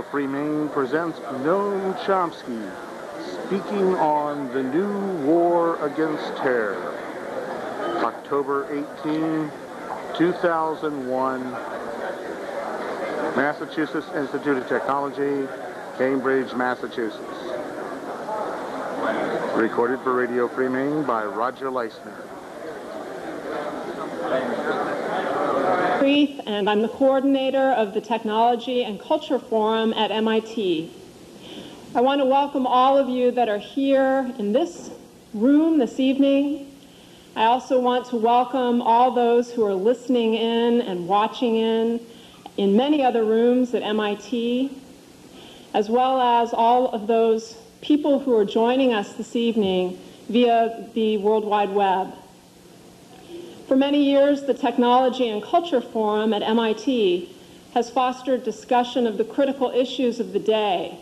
Radio Free Maine presents Noam Chomsky speaking on the new war against terror. October 18, 2001, Massachusetts Institute of Technology, Cambridge, Massachusetts. Recorded for Radio Free Maine by Roger Leisner. And I'm the coordinator of the Technology and Culture Forum at MIT. I want to welcome all of you that are here in this room this evening. I also want to welcome all those who are listening in and watching in many other rooms at MIT, as well as all of those people who are joining us this evening via the World Wide Web. For many years, the Technology and Culture Forum at MIT has fostered discussion of the critical issues of the day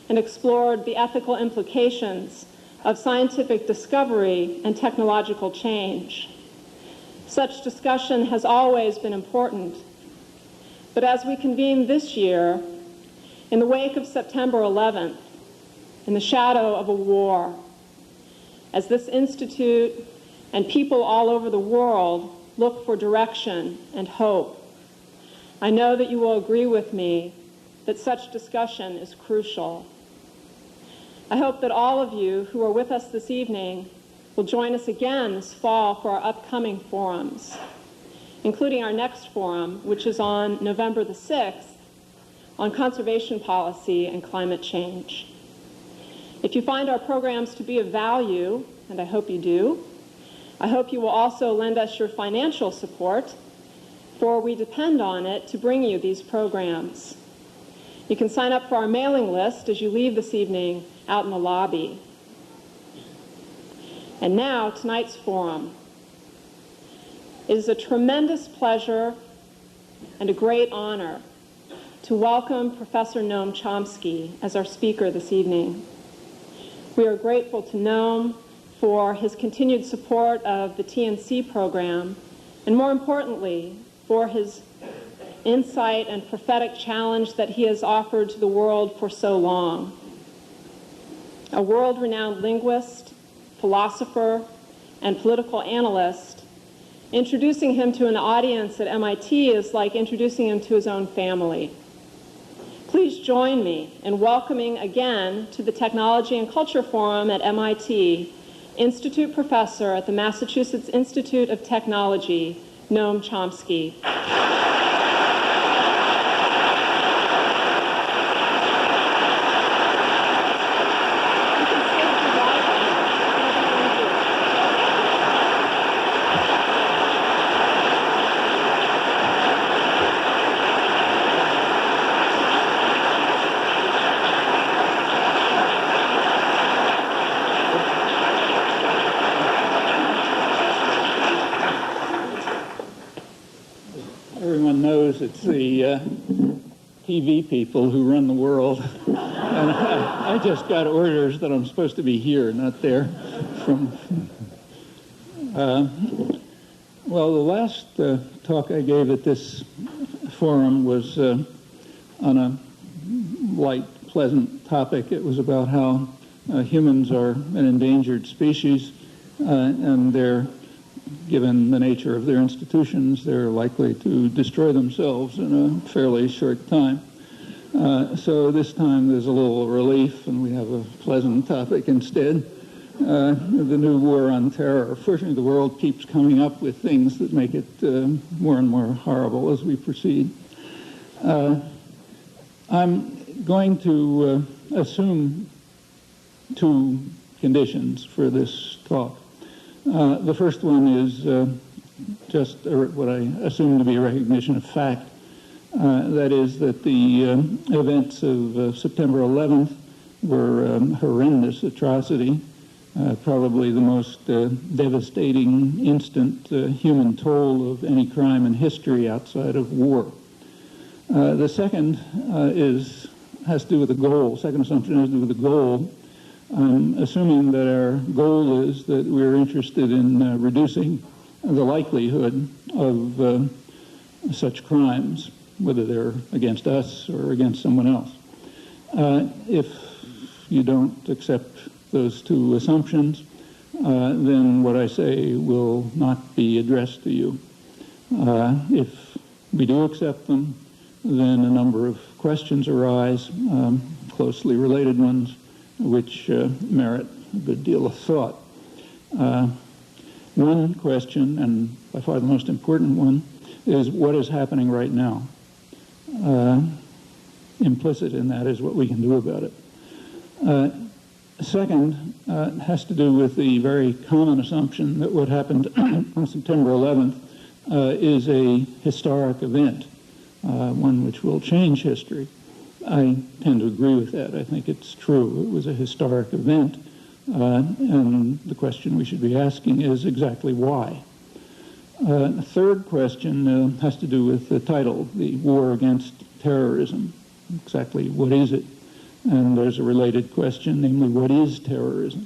and explored the ethical implications of scientific discovery and technological change. Such discussion has always been important. But as we convene this year, in the wake of September 11th, in the shadow of a war, as this institute and people all over the world look for direction and hope, I know that you will agree with me that such discussion is crucial. I hope that all of you who are with us this evening will join us again this fall for our upcoming forums, including our next forum, which is on November the 6th, on conservation policy and climate change. If you find our programs to be of value, and I hope you do, I hope you will also lend us your financial support, for we depend on it to bring you these programs. You can sign up for our mailing list as you leave this evening out in the lobby. And now, tonight's forum. It is a tremendous pleasure and a great honor to welcome Professor Noam Chomsky as our speaker this evening. We are grateful to Noam for his continued support of the TNC program, and more importantly, for his insight and prophetic challenge that he has offered to the world for so long. A world-renowned linguist, philosopher, and political analyst, introducing him to an audience at MIT is like introducing him to his own family. Please join me in welcoming again to the Technology and Culture Forum at MIT, Institute Professor at the Massachusetts Institute of Technology, Noam Chomsky. It's the TV people who run the world. And I just got orders that I'm supposed to be here, not there. Well, the last talk I gave at this forum was on a light, pleasant topic. It was about how humans are an endangered species, and they're, given the nature of their institutions, they're likely to destroy themselves in a fairly short time. So this time there's a little relief, and we have a pleasant topic instead, the new war on terror. Fortunately, the world keeps coming up with things that make it more and more horrible as we proceed. I'm going to assume two conditions for this talk. The first one is just what I assume to be a recognition of fact. That is that the events of September 11th were a horrendous atrocity, probably the most devastating instant human toll of any crime in history outside of war. The second has to do with the goal. Second assumption has to do with the goal. I'm assuming that our goal is that we're interested in reducing the likelihood of such crimes, whether they're against us or against someone else. If you don't accept those two assumptions, then what I say will not be addressed to you. If we do accept them, then a number of questions arise, closely related ones, which merit a good deal of thought. One question, and by far the most important one, is what is happening right now? Implicit in that is what we can do about it. Second, has to do with the very common assumption that what happened on September 11th is a historic event, one which will change history. I tend to agree with that. I think it's true. It was a historic event, and the question we should be asking is exactly why. The third question has to do with the title, the War Against Terrorism. Exactly what is it? And there's a related question, namely, what is terrorism?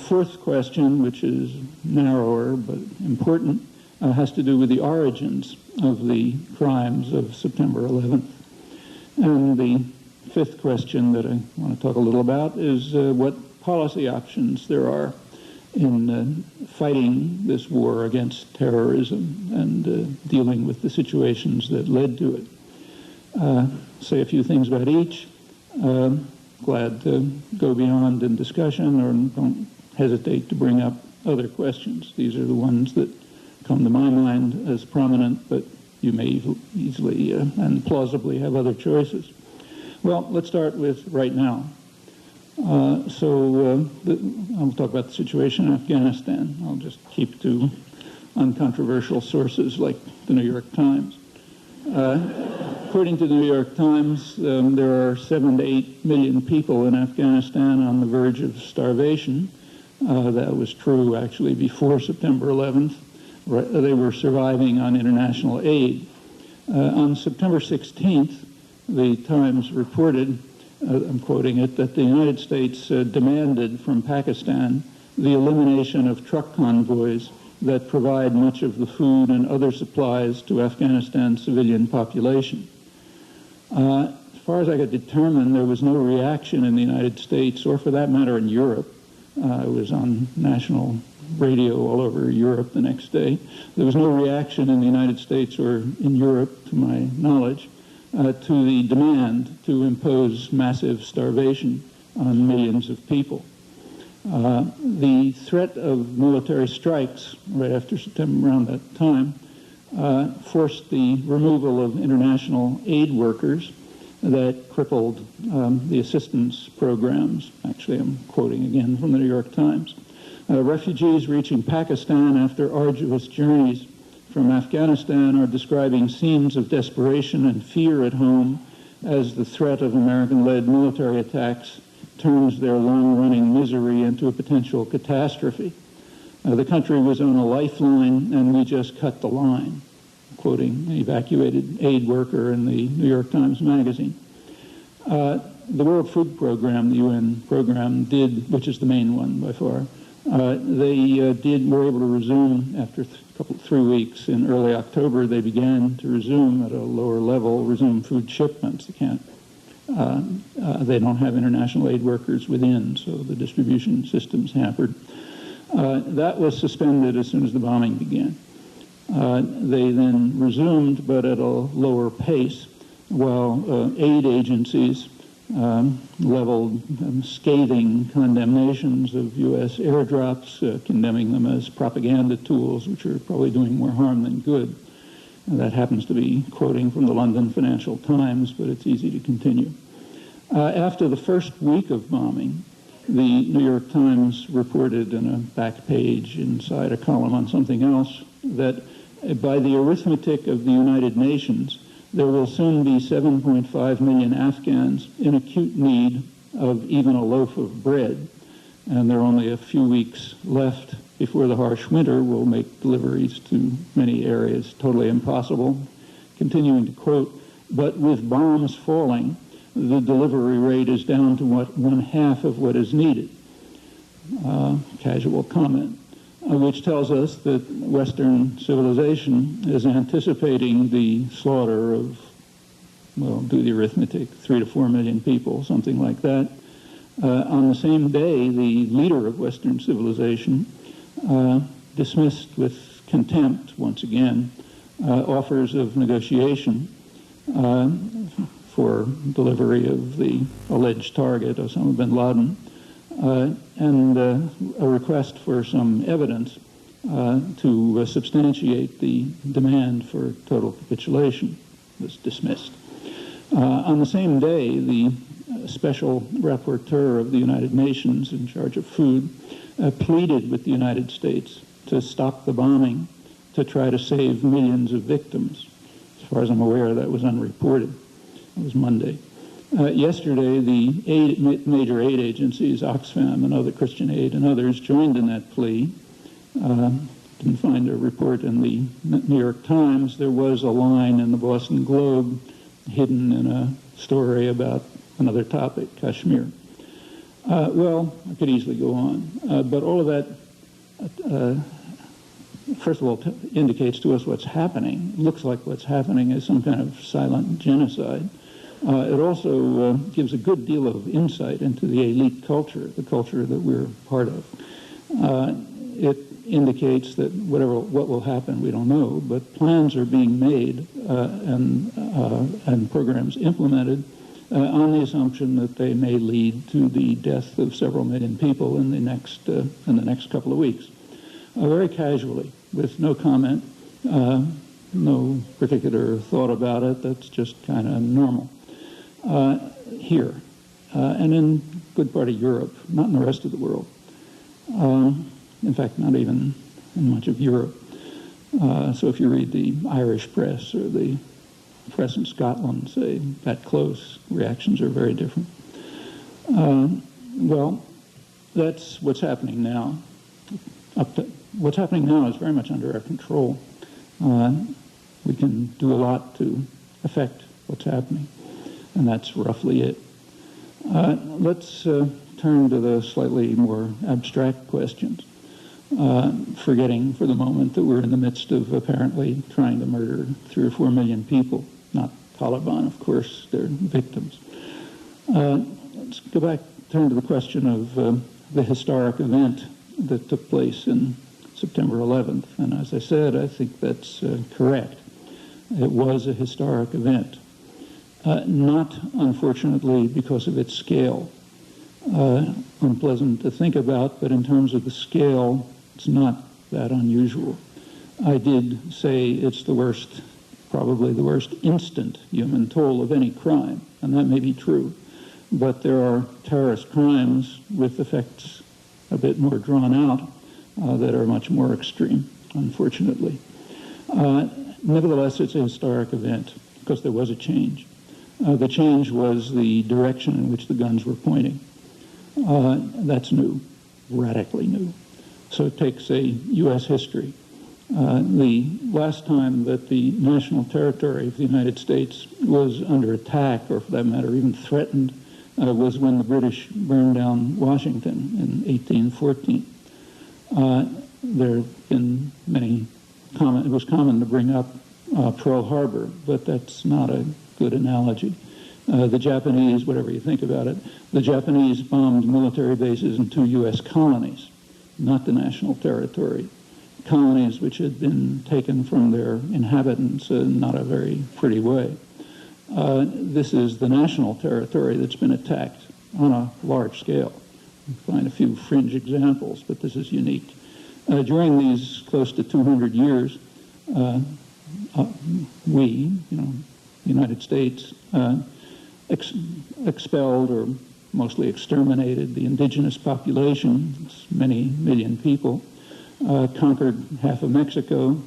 Fourth question, which is narrower but important, has to do with the origins of the crimes of September 11th. And the fifth question that I want to talk a little about is what policy options there are in fighting this war against terrorism and dealing with the situations that led to it. Say a few things about each. Glad to go beyond in discussion, or don't hesitate to bring up other questions. These are the ones that come to my mind as prominent, but you may easily and plausibly have other choices. Well, let's start with right now. I'll talk about the situation in Afghanistan. I'll just keep to uncontroversial sources like the New York Times. According to the New York Times, there are 7 to 8 million people in Afghanistan on the verge of starvation. That was true actually before September 11th. They were surviving on international aid. On September 16th, the Times reported, I'm quoting it, that the United States demanded from Pakistan the elimination of truck convoys that provide much of the food and other supplies to Afghanistan's civilian population. As far as I could determine, there was no reaction in the United States, or for that matter in Europe. It was on national radio all over Europe the next day. There was no reaction in the United States or in Europe, to my knowledge, to the demand to impose massive starvation on millions of people. The threat of military strikes right after September, around that time, forced the removal of international aid workers that crippled the assistance programs. Actually, I'm quoting again from the New York Times. Refugees reaching Pakistan after arduous journeys from Afghanistan are describing scenes of desperation and fear at home as the threat of American-led military attacks turns their long-running misery into a potential catastrophe. The country was on a lifeline, and we just cut the line, quoting an evacuated aid worker in the New York Times Magazine. The World Food Program, the UN program, did, which is the main one by far, were able to resume after 3 weeks. In early October, they began to resume at a lower level, resume food shipments. They don't have international aid workers within, so the distribution system's hampered. That was suspended as soon as the bombing began. They then resumed, but at a lower pace, while aid agencies leveled scathing condemnations of U.S. airdrops, condemning them as propaganda tools, which are probably doing more harm than good. And that happens to be quoting from the London Financial Times, but it's easy to continue. After the first week of bombing, the New York Times reported in a back page inside a column on something else that by the arithmetic of the United Nations, there will soon be 7.5 million Afghans in acute need of even a loaf of bread. And there are only a few weeks left before the harsh winter will make deliveries to many areas totally impossible. Continuing to quote, but with bombs falling, the delivery rate is down to 1/2 of what is needed. Casual comment, which tells us that Western civilization is anticipating the slaughter of well, do the arithmetic, 3 to 4 million people, something like that. On the same day, the leader of Western civilization dismissed with contempt, once again, offers of negotiation for delivery of the alleged target, Osama bin Laden, and a request for some evidence to substantiate the demand for total capitulation was dismissed. On the same day, the special rapporteur of the United Nations in charge of food pleaded with the United States to stop the bombing, to try to save millions of victims. As far as I'm aware, that was unreported. It was Monday. Yesterday, the major aid agencies, Oxfam and other Christian Aid and others, joined in that plea. Didn't find a report in the New York Times. There was a line in the Boston Globe hidden in a story about another topic, Kashmir. Well, I could easily go on. But all of that, first of all, indicates to us what's happening. It looks like what's happening is some kind of silent genocide. It also gives a good deal of insight into the elite culture, the culture that we're part of. It indicates that what will happen, we don't know, but plans are being made and programs implemented on the assumption that they may lead to the death of several million people in the next couple of weeks. Very casually, with no comment, no particular thought about it. That's just kind of normal. Here, and in a good part of Europe, not in the rest of the world. In fact, not even in much of Europe. So if you read the Irish press or the press in Scotland, say, that close, reactions are very different. Well, that's what's happening now. What's happening now is very much under our control. We can do a lot to affect what's happening, and that's roughly it. Let's turn to the slightly more abstract questions, forgetting for the moment that we're in the midst of apparently trying to murder 3 or 4 million people. Not Taliban, of course, they're victims. Let's go back, turn to the question of the historic event that took place in September 11th. And as I said, I think that's correct. It was a historic event. Not, unfortunately, because of its scale. Unpleasant to think about, but in terms of the scale, it's not that unusual. I did say it's the worst, probably the worst instant human toll of any crime, and that may be true. But there are terrorist crimes with effects a bit more drawn out that are much more extreme, unfortunately. Nevertheless, it's a historic event because there was a change. The change was the direction in which the guns were pointing. That's new, radically new. So it takes a U.S. history. The last time that the national territory of the United States was under attack, or for that matter, even threatened, was when the British burned down Washington in 1814. There have been many it was common to bring up Pearl Harbor, but that's not a good analogy. The Japanese, whatever you think about it, the Japanese bombed military bases in 2 U.S. colonies, not the national territory. Colonies which had been taken from their inhabitants in not a very pretty way. This is the national territory that's been attacked on a large scale. You can find a few fringe examples, but this is unique. During these close to 200 years, we, the United States, expelled or mostly exterminated the indigenous population, it's many million people, conquered half of Mexico,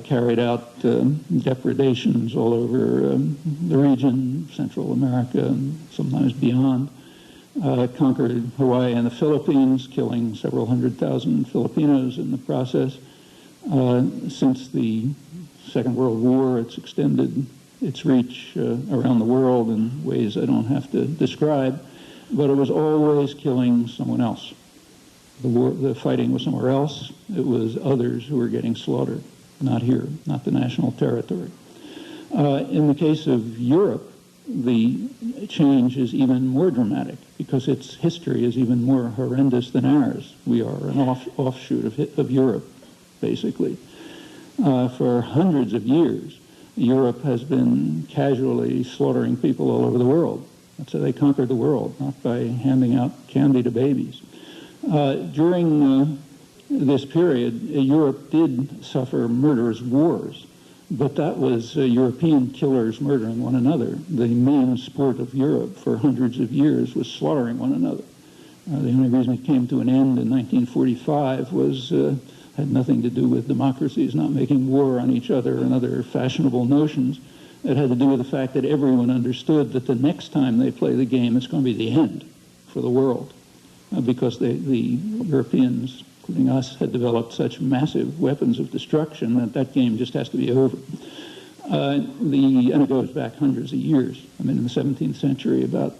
carried out depredations all over the region, Central America, and sometimes beyond, conquered Hawaii and the Philippines, killing several 100,000 Filipinos in the process. Since the Second World War, it's extended its reach around the world in ways I don't have to describe, but it was always killing someone else. The fighting was somewhere else. It was others who were getting slaughtered, not here, not the national territory. In the case of Europe, the change is even more dramatic because its history is even more horrendous than ours. We are an offshoot of Europe, basically. For hundreds of years, Europe has been casually slaughtering people all over the world. That's how they conquered the world, not by handing out candy to babies. During this period, Europe did suffer murderous wars, but that was European killers murdering one another. The main sport of Europe for hundreds of years was slaughtering one another. The only reason it came to an end in 1945 had nothing to do with democracies not making war on each other and other fashionable notions. It had to do with the fact that everyone understood that the next time they play the game, it's going to be the end for the world, because the Europeans, including us, had developed such massive weapons of destruction that game just has to be over. And it goes back hundreds of years. I mean, in the 17th century, about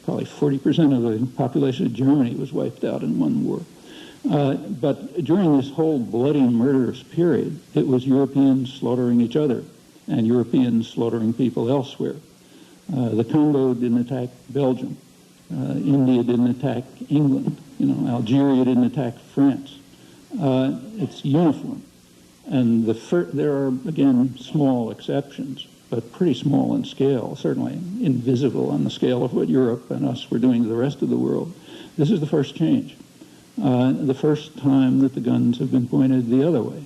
probably 40% of the population of Germany was wiped out in one war. But during this whole bloody, murderous period, it was Europeans slaughtering each other and Europeans slaughtering people elsewhere. The Congo didn't attack Belgium. India didn't attack England. Algeria didn't attack France. It's uniform. And there are, again, small exceptions, but pretty small in scale, certainly invisible on the scale of what Europe and us were doing to the rest of the world. This is the first change. The first time that the guns have been pointed the other way.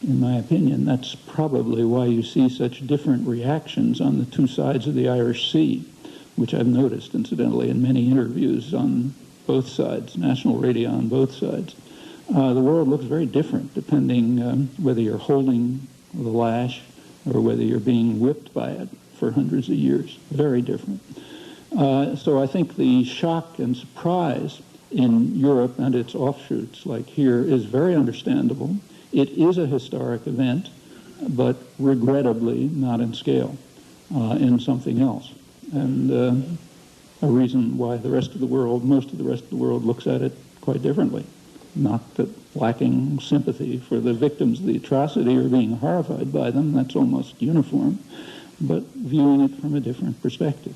In my opinion, that's probably why you see such different reactions on the two sides of the Irish Sea, which I've noticed, incidentally, in many interviews on both sides, national radio on both sides. The world looks very different depending whether you're holding the lash or whether you're being whipped by it for hundreds of years. Very different. So I think the shock and surprise in Europe and its offshoots, like here, is very understandable. It is a historic event, but regrettably not in scale, in something else. And a reason why the rest of the world, most of the rest of the world, looks at it quite differently. Not that lacking sympathy for the victims of the atrocity or being horrified by them, that's almost uniform, but viewing it from a different perspective.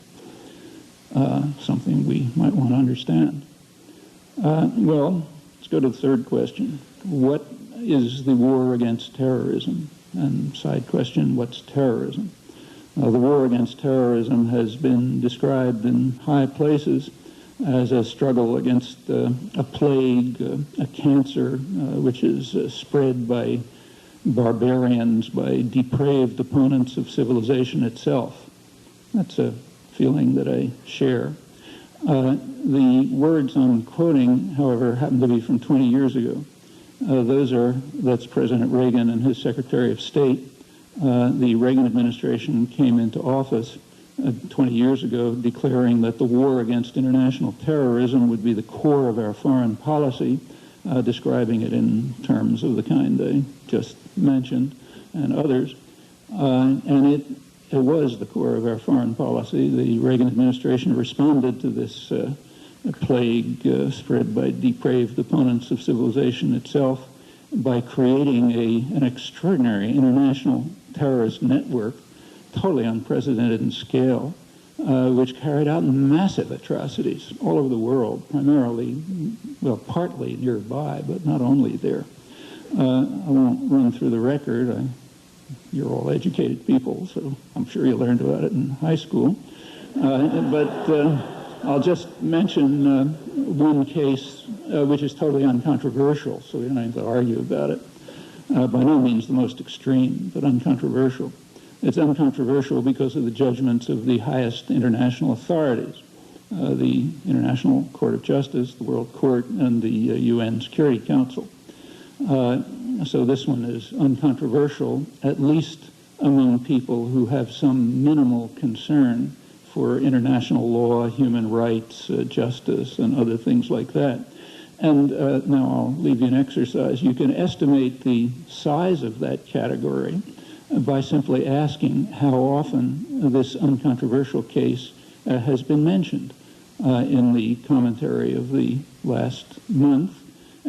Something we might want to understand. Well, let's go to the third question. What is the war against terrorism? And side question, what's terrorism? The war against terrorism has been described in high places as a struggle against a plague, a cancer, which is spread by barbarians, by depraved opponents of civilization itself. That's a feeling that I share. The words I'm quoting, however, happen to be from 20 years ago. That's President Reagan and his Secretary of State. The Reagan administration came into office 20 years ago declaring that the war against international terrorism would be the core of our foreign policy, describing it in terms of the kind I just mentioned and others. And it was the core of our foreign policy. The Reagan administration responded to this plague spread by depraved opponents of civilization itself by creating an extraordinary international terrorist network, totally unprecedented in scale, which carried out massive atrocities all over the world, primarily, well, partly nearby, but not only there. I won't run through the record. You're all educated people, so I'm sure you learned about it in high school. But I'll just mention one case which is totally uncontroversial, so we don't have to argue about it. By no means the most extreme, but uncontroversial. It's uncontroversial because of the judgments of the highest international authorities, the International Court of Justice, the World Court, and the UN Security Council. So this one is uncontroversial, at least among people who have some minimal concern for international law, human rights, justice, and other things like that. And now I'll leave you an exercise. You can estimate the size of that category by simply asking how often this uncontroversial case has been mentioned in the commentary of the last month,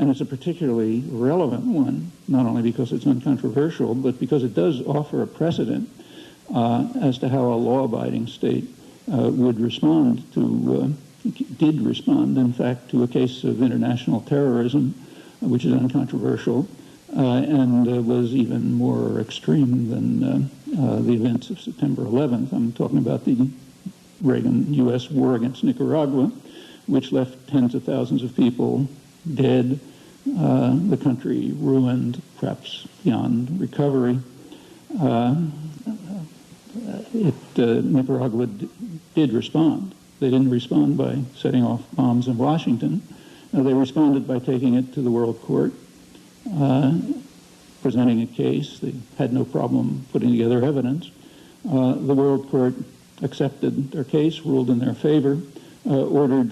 And it's a particularly relevant one, not only because it's uncontroversial, but because it does offer a precedent as to how a law-abiding state would respond to, did respond, in fact, to a case of international terrorism, which is uncontroversial, and was even more extreme than the events of September 11th. I'm talking about the Reagan-U.S. war against Nicaragua, which left tens of thousands of people dead, the country ruined, perhaps beyond recovery. Nicaragua did respond. They didn't respond by setting off bombs in Washington. They responded by taking it to the World Court, presenting a case. They had no problem putting together evidence. The World Court accepted their case, ruled in their favor, ordered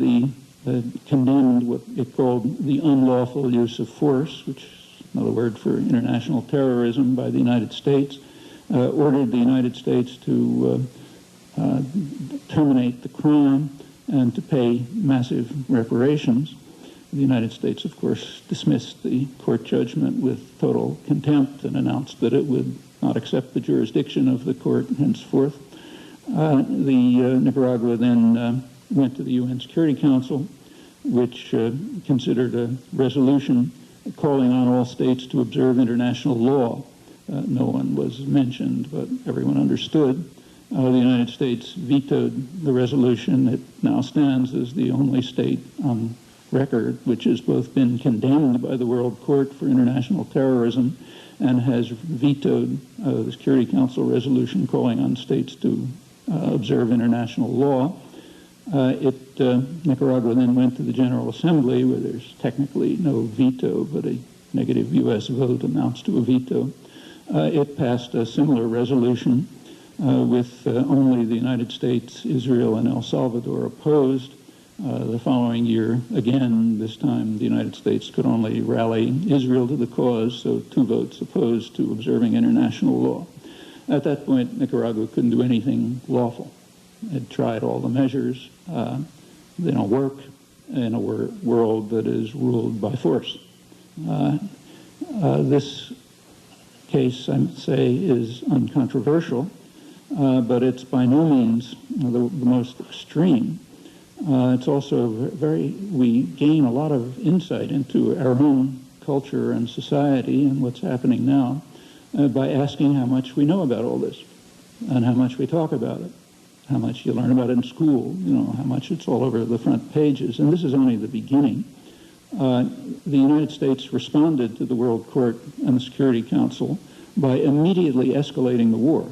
condemned what it called the unlawful use of force, which is another word for international terrorism, by the United States, ordered the United States to terminate the crime and to pay massive reparations. The United States, of course, dismissed the court judgment with total contempt and announced that it would not accept the jurisdiction of the court henceforth. Nicaragua then went to the UN Security Council, which considered a resolution calling on all states to observe international law. No one was mentioned, but everyone understood. The United States vetoed the resolution. It now stands as the only state on record which has both been condemned by the World Court for international terrorism and has vetoed the Security Council resolution calling on states to observe international law. Nicaragua then went to the General Assembly, where there's technically no veto, but a negative U.S. vote amounts to a veto. It passed a similar resolution with only the United States, Israel, and El Salvador opposed. The following year, again, this time the United States could only rally Israel to the cause, so 2 votes opposed to observing international law. At that point, Nicaragua couldn't do anything lawful. It tried all the measures. They don't work in a world that is ruled by force. This case, I would say, is uncontroversial, but it's by no means the most extreme. It's also we gain a lot of insight into our own culture and society and what's happening now by asking how much we know about all this and how much we talk about it, how much you learn about it in school, how much it's all over the front pages. And this is only the beginning. The United States responded to the World Court and the Security Council by immediately escalating the war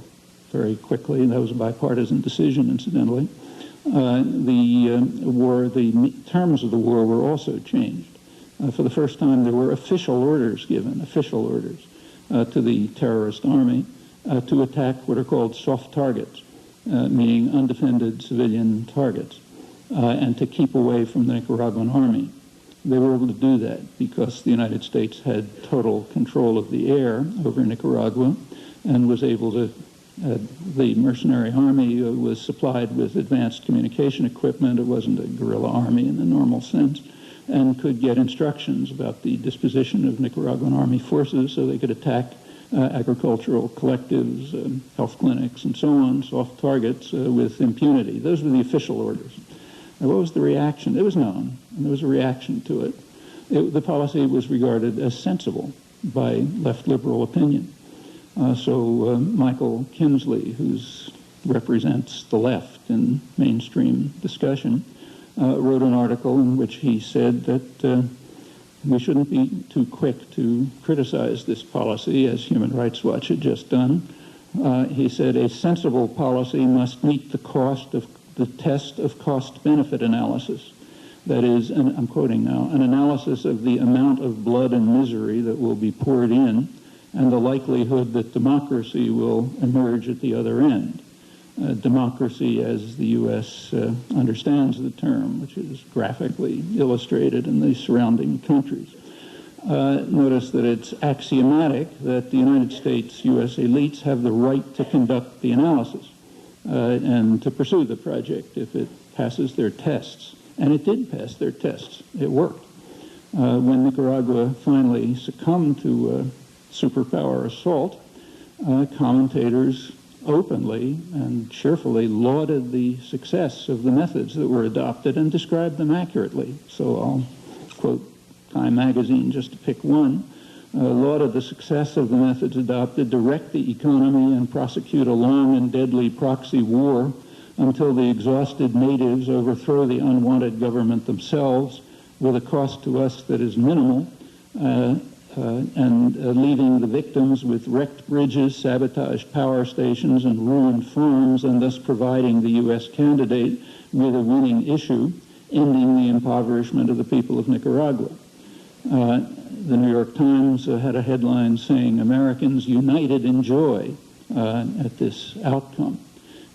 very quickly, and that was a bipartisan decision, incidentally. The terms of the war were also changed. For the first time, there were official orders given, to the terrorist army to attack what are called soft targets, meaning undefended civilian targets, and to keep away from the Nicaraguan army. They were able to do that because the United States had total control of the air over Nicaragua and was able to the mercenary army was supplied with advanced communication equipment. It wasn't a guerrilla army in the normal sense, and could get instructions about the disposition of Nicaraguan army forces so they could attack agricultural collectives, health clinics, and so on, soft targets, with impunity. Those were the official orders. And what was the reaction? It was known, and there was a reaction to it. The policy was regarded as sensible by left liberal opinion. So Michael Kinsley, who represents the left in mainstream discussion, wrote an article in which he said that we shouldn't be too quick to criticize this policy, as Human Rights Watch had just done. He said a sensible policy must meet the test of cost-benefit analysis. That is, and I'm quoting now, an analysis of the amount of blood and misery that will be poured in and the likelihood that democracy will emerge at the other end. Democracy, as the U.S. Understands the term, which is graphically illustrated in the surrounding countries. Notice that it's axiomatic that the United States U.S. elites have the right to conduct the analysis and to pursue the project if it passes their tests. And it did pass their tests. It worked. When Nicaragua finally succumbed to a superpower assault, commentators openly and cheerfully lauded the success of the methods that were adopted and described them accurately. So I'll quote Time magazine just to pick one. Lauded the success of the methods adopted to wreck the economy and prosecute a long and deadly proxy war until the exhausted natives overthrow the unwanted government themselves with a cost to us that is minimal, and leaving the victims with wrecked bridges, sabotaged power stations, and ruined farms, and thus providing the U.S. candidate with a winning issue, ending the impoverishment of the people of Nicaragua. The New York Times had a headline saying, "Americans united in joy at this outcome."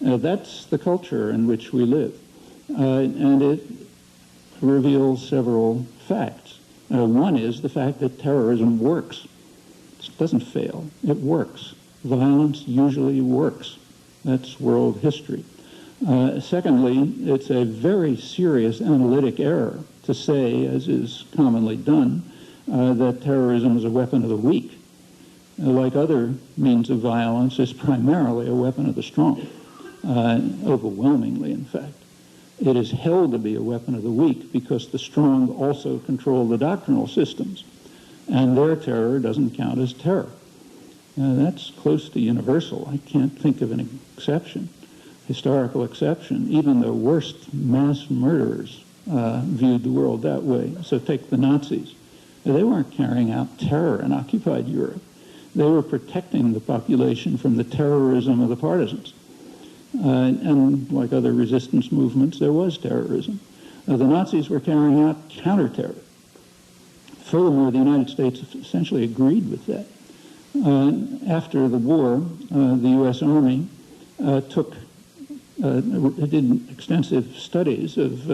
That's the culture in which we live, and it reveals several facts. One is the fact that terrorism works. It doesn't fail. It works. Violence usually works. That's world history. Secondly, it's a very serious analytic error to say, as is commonly done, that terrorism is a weapon of the weak. Like other means of violence, it's primarily a weapon of the strong, overwhelmingly, in fact. It is held to be a weapon of the weak because the strong also control the doctrinal systems, and their terror doesn't count as terror. That's close to universal. I can't think of an exception, historical exception. Even the worst mass murderers viewed the world that way. So take the Nazis. They weren't carrying out terror in occupied Europe. They were protecting the population from the terrorism of the partisans. And like other resistance movements, there was terrorism. The Nazis were carrying out counter-terror. Furthermore, the United States essentially agreed with that. After the war, the U.S. Army did extensive studies of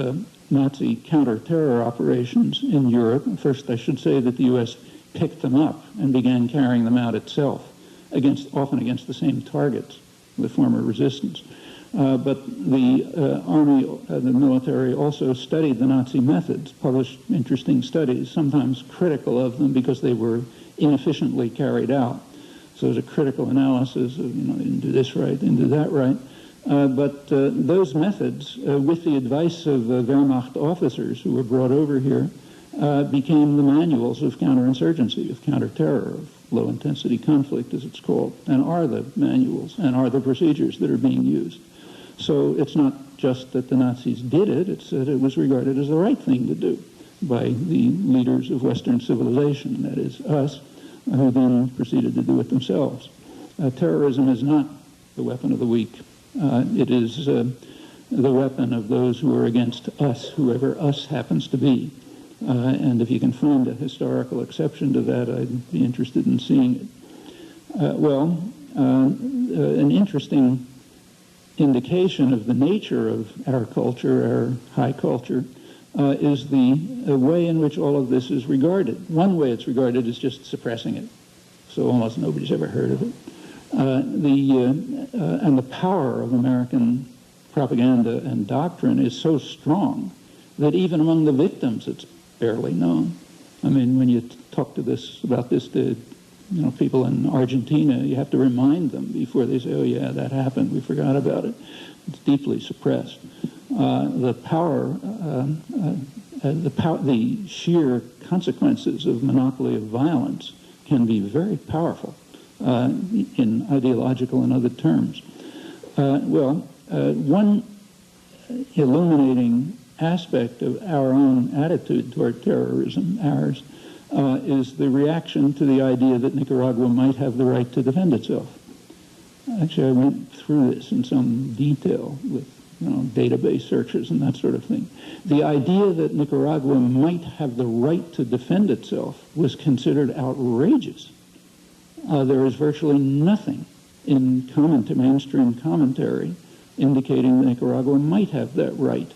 Nazi counter-terror operations in Europe. First, I should say that the U.S. picked them up and began carrying them out itself, often against the same targets, the former resistance. But the Army, the military, also studied the Nazi methods, published interesting studies, sometimes critical of them because they were inefficiently carried out. So there's a critical analysis of, they didn't do this right, didn't do that right. But those methods, with the advice of Wehrmacht officers who were brought over here, became the manuals of counterinsurgency, of counterterror, of low-intensity conflict, as it's called, and are the manuals and are the procedures that are being used. So it's not just that the Nazis did it, it's that it was regarded as the right thing to do by the leaders of Western civilization, that is us, who then proceeded to do it themselves. Terrorism is not the weapon of the weak. It is the weapon of those who are against us, whoever us happens to be. And if you can find a historical exception to that, I'd be interested in seeing it. An interesting indication of the nature of our culture, our high culture, is the way in which all of this is regarded. One way it's regarded is just suppressing it, so almost nobody's ever heard of it. And the power of American propaganda and doctrine is so strong that even among the victims it's barely known. I mean, when you talk about this to people in Argentina, you have to remind them before they say, "Oh yeah, that happened. We forgot about it." It's deeply suppressed. The sheer consequences of monopoly of violence can be very powerful in ideological and other terms. One illuminating aspect of our own attitude toward terrorism, ours, is the reaction to the idea that Nicaragua might have the right to defend itself. Actually, I went through this in some detail with database searches and that sort of thing. The idea that Nicaragua might have the right to defend itself was considered outrageous. There is virtually nothing in mainstream commentary indicating that Nicaragua might have that right.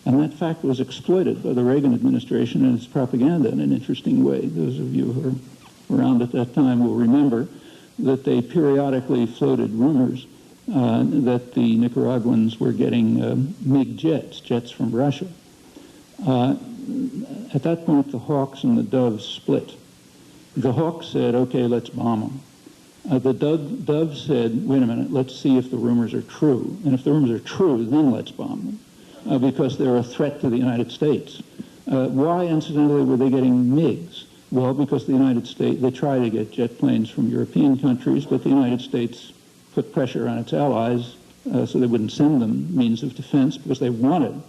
And that fact was exploited by the Reagan administration and its propaganda in an interesting way. Those of you who were around at that time will remember that they periodically floated rumors that the Nicaraguans were getting MiG jets from Russia. At that point, the Hawks and the Doves split. The Hawks said, okay, let's bomb them. The Doves said, wait a minute, let's see if the rumors are true. And if the rumors are true, then let's bomb them, because they're a threat to the United States. Why, incidentally, were they getting MiGs? Well, because the United States, they tried to get jet planes from European countries, but the United States put pressure on its allies so they wouldn't send them means of defense because they wanted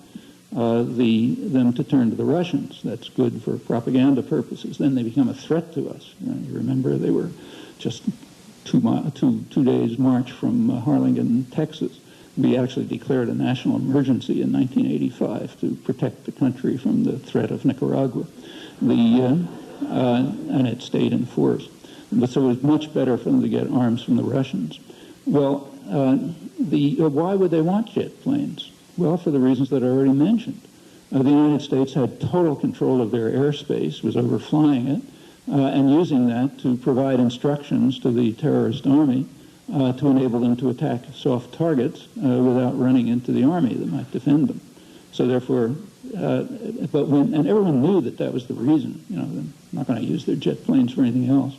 them to turn to the Russians. That's good for propaganda purposes. Then they become a threat to us. You remember they were just two days march from Harlingen, Texas. We actually declared a national emergency in 1985 to protect the country from the threat of Nicaragua. And it stayed in force. But so it was much better for them to get arms from the Russians. Well, why would they want jet planes? Well, for the reasons that I already mentioned. The United States had total control of their airspace, was overflying it, and using that to provide instructions to the terrorist army to enable them to attack soft targets without running into the army that might defend them. So therefore, and everyone knew that that was the reason. You know, they're not going to use their jet planes for anything else.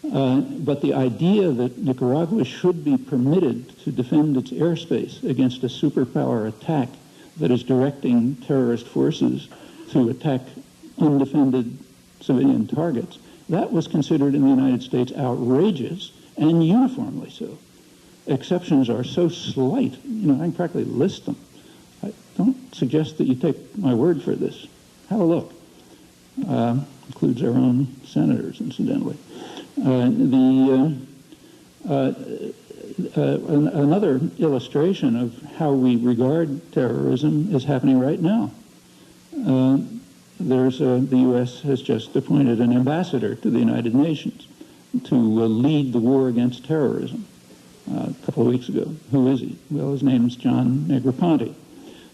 But the idea that Nicaragua should be permitted to defend its airspace against a superpower attack that is directing terrorist forces to attack undefended civilian targets, that was considered in the United States outrageous, and uniformly so. Exceptions are so slight, you know, I can practically list them. I don't suggest that you take my word for this. Have a look. Includes our own senators, incidentally. Another illustration of how we regard terrorism is happening right now. The U.S. has just appointed an ambassador to the United Nations to lead the war against terrorism a couple of weeks ago. Who is he? Well, his name's John Negroponte.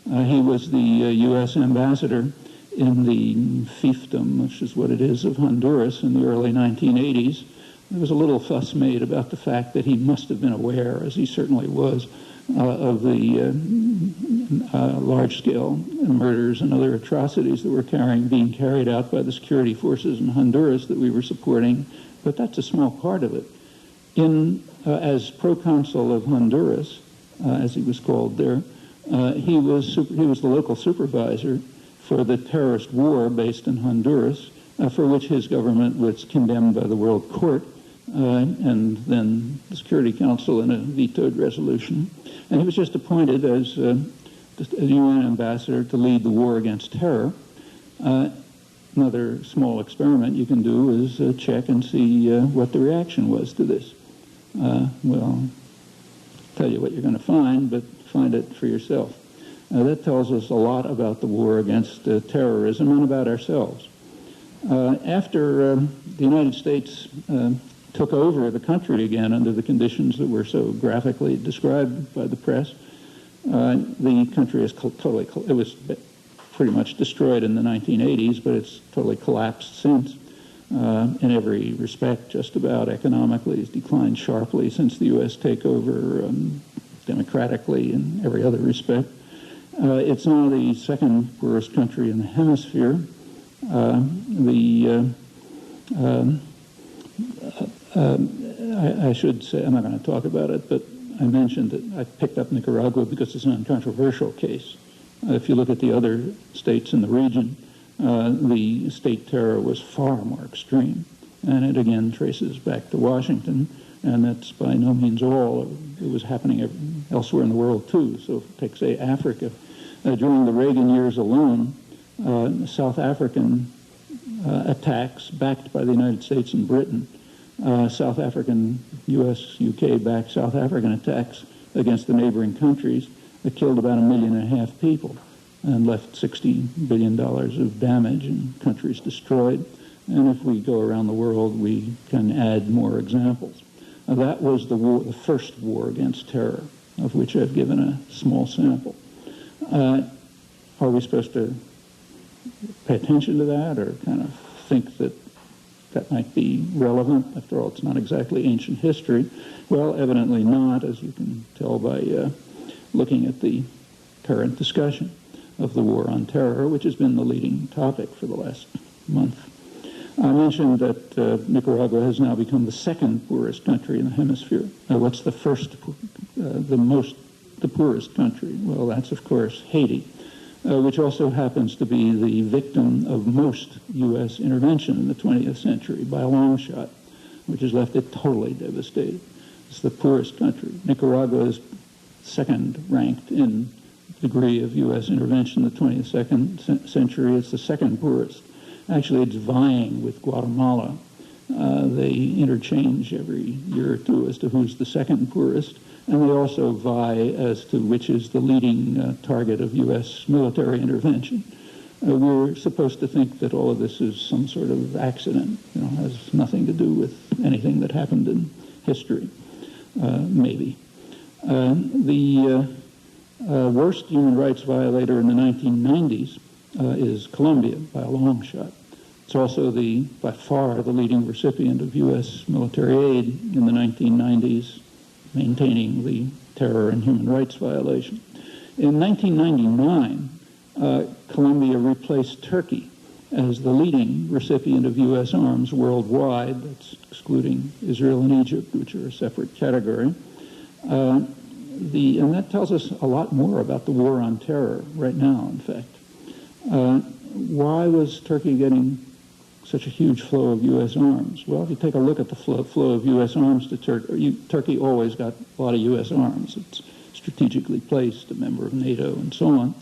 He was the U.S. ambassador in the fiefdom, which is what it is, of Honduras in the early 1980s. There was a little fuss made about the fact that he must have been aware, as he certainly was, of the large-scale murders and other atrocities that were being carried out by the security forces in Honduras that we were supporting, but that's a small part of it. As proconsul of Honduras, as he was called there, he was the local supervisor for the terrorist war based in Honduras, for which his government was condemned by the World Court, and then the Security Council in a vetoed resolution. And he was just appointed as a UN ambassador to lead the war against terror. Another small experiment you can do is check and see what the reaction was to this. Well, I'll tell you what you're going to find, but find it for yourself. That tells us a lot about the war against terrorism and about ourselves. After the United States took over the country again under the conditions that were so graphically described by the press, the country is it was pretty much destroyed in the 1980s, but it's totally collapsed since. In every respect, just about economically, it's declined sharply since the U.S. takeover, democratically in every other respect. It's now the second poorest country in the hemisphere. I should say, I'm not going to talk about it, but I mentioned that I picked up Nicaragua because it's an uncontroversial case. If you look at the other states in the region, the state terror was far more extreme. And it again traces back to Washington, and that's by no means all. It was happening elsewhere in the world too. So take, say, Africa. During the Reagan years alone, South African attacks backed by the United States and Britain, South African, U.S., UK-backed South African attacks against the neighboring countries that killed about 1.5 million people and left $60 billion of damage and countries destroyed. And if we go around the world, we can add more examples. That was the first war against terror, of which I've given a small sample. Are we supposed to pay attention to that or kind of think that that might be relevant? After all, it's not exactly ancient history. Well, evidently not, as you can tell by looking at the current discussion. of the war on terror, which has been the leading topic for the last month. I mentioned that Nicaragua has now become the second poorest country in the hemisphere. Now, what's the first, the poorest country? Well, that's, of course, Haiti, which also happens to be the victim of most U.S. intervention in the 20th century by a long shot, which has left it totally devastated. It's the poorest country. Nicaragua is second ranked in degree of U.S. intervention in the 20th century. It's the second poorest. Actually, it's vying with Guatemala. They interchange every year or two as to who's the second poorest, and they also vie as to which is the leading target of U.S. military intervention. We're supposed to think that all of this is some sort of accident, has nothing to do with anything that happened in history, maybe. The worst human rights violator in the 1990s is Colombia by a long shot. It's also by far the leading recipient of U.S. military aid in the 1990s, maintaining the terror and human rights violation. In 1999, Colombia replaced Turkey as the leading recipient of U.S. arms worldwide. That's excluding Israel and Egypt, which are a separate category. And that tells us a lot more about the war on terror right now, in fact. Why was Turkey getting such a huge flow of U.S. arms? Well, if you take a look at the flow of U.S. arms to Turkey, Turkey always got a lot of U.S. arms. It's strategically placed, a member of NATO, and so on.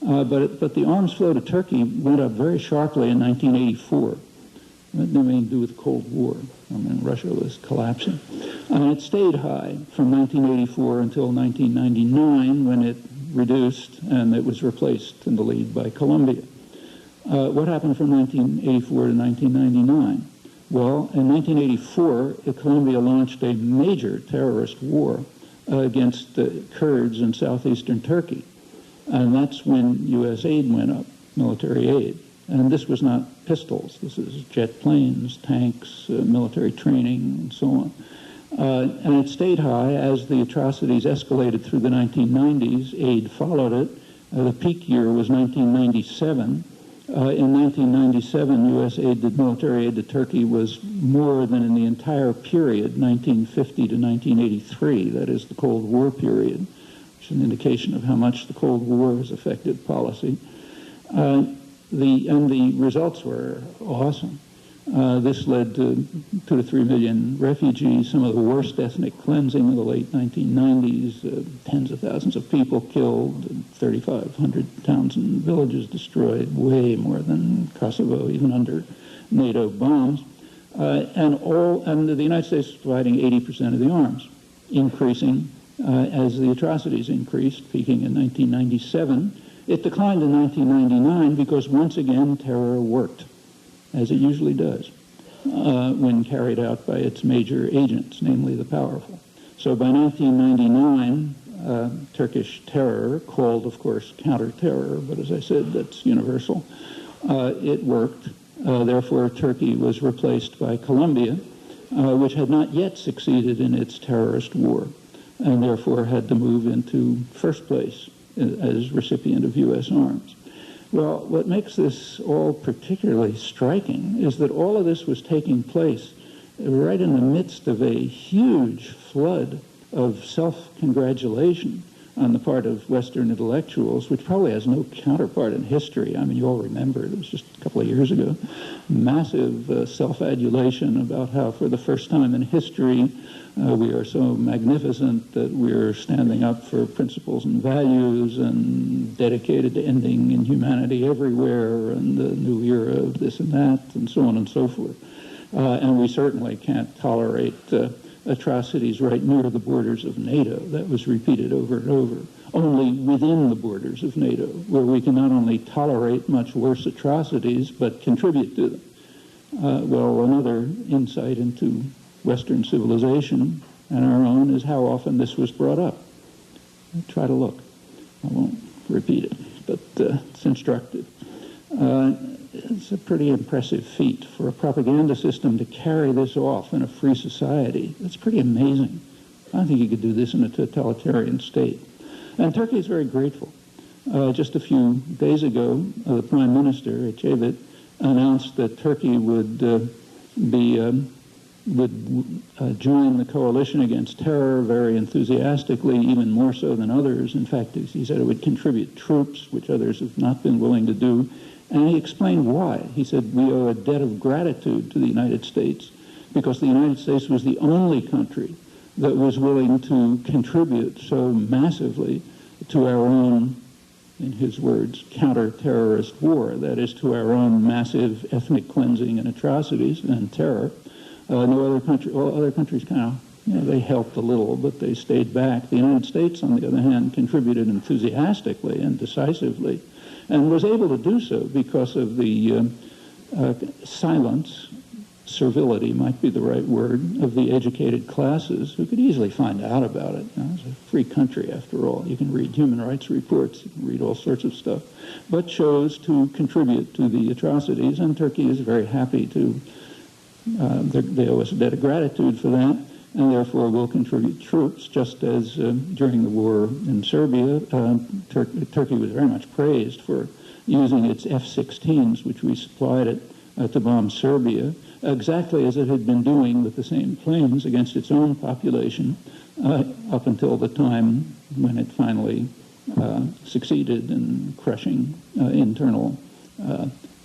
But the arms flow to Turkey went up very sharply in 1984. It had nothing to do with the Cold War. I mean, Russia was collapsing. And it stayed high from 1984 until 1999, when it reduced and it was replaced in the lead by Colombia. What happened from 1984 to 1999? Well, in 1984, Colombia launched a major terrorist war against the Kurds in southeastern Turkey. And that's when U.S. aid went up, military aid. And this was not pistols. This is jet planes, tanks, military training, and so on. And it stayed high as the atrocities escalated through the 1990s. Aid followed it. The peak year was 1997. In 1997, U.S. military aid to Turkey was more than in the entire period, 1950 to 1983, that is the Cold War period, which is an indication of how much the Cold War has affected policy. The results were awesome. This led to 2 to 3 million refugees, some of the worst ethnic cleansing of the late 1990s, tens of thousands of people killed, 3,500 towns and villages destroyed, way more than Kosovo, even under NATO bombs. And the United States was providing 80% of the arms, increasing as the atrocities increased, peaking in 1997. It declined in 1999 because, once again, terror worked, as it usually does, when carried out by its major agents, namely the powerful. So by 1999, Turkish terror, called, of course, counter-terror, but as I said, that's universal, it worked. Therefore, Turkey was replaced by Colombia, which had not yet succeeded in its terrorist war, and therefore had to move into first place as recipient of U.S. arms. Well, what makes this all particularly striking is that all of this was taking place right in the midst of a huge flood of self-congratulation on the part of Western intellectuals, which probably has no counterpart in history. I mean, you all remember, it was just a couple of years ago. Massive self-adulation about how, for the first time in history, we are so magnificent that we're standing up for principles and values and dedicated to ending inhumanity everywhere and the new era of this and that, and so on and so forth. And we certainly can't tolerate atrocities right near the borders of NATO. That was repeated over and over. Only within the borders of NATO, where we can not only tolerate much worse atrocities, but contribute to them. Well, another insight into Western civilization and our own is how often this was brought up. Try to look. I won't repeat it, but it's instructive. It's a pretty impressive feat for a propaganda system to carry this off in a free society. It's pretty amazing. I don't think you could do this in a totalitarian state. And Turkey is very grateful. Just a few days ago, the Prime Minister, Ecevit, announced that Turkey would join the coalition against terror very enthusiastically, even more so than others. In fact, he said it would contribute troops, which others have not been willing to do. And he explained why. He said, we owe a debt of gratitude to the United States because the United States was the only country that was willing to contribute so massively to our own, in his words, counter-terrorist war, that is, to our own massive ethnic cleansing and atrocities and terror. No other country, all other countries kind of, they helped a little, but they stayed back. The United States, on the other hand, contributed enthusiastically and decisively, and was able to do so because of the silence, servility might be the right word, of the educated classes who could easily find out about it. It's a free country, after all. You can read human rights reports, you can read all sorts of stuff, but chose to contribute to the atrocities, and Turkey is very happy to. They owe us a debt of gratitude for that, and therefore will contribute troops, just as during the war in Serbia, Turkey was very much praised for using its F-16s, which we supplied it to bomb Serbia, exactly as it had been doing with the same planes against its own population up until the time when it finally succeeded in crushing internal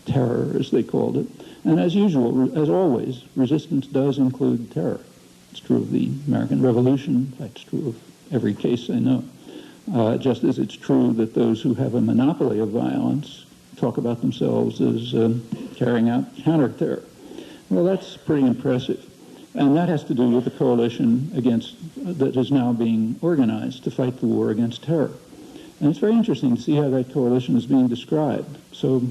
terror, as they called it. And as usual, as always, resistance does include terror. It's true of the American Revolution. In fact, it's true of every case I know. Just as it's true that those who have a monopoly of violence talk about themselves as carrying out counter-terror. Well, that's pretty impressive. And that has to do with the coalition that is now being organized to fight the war against terror. And it's very interesting to see how that coalition is being described. So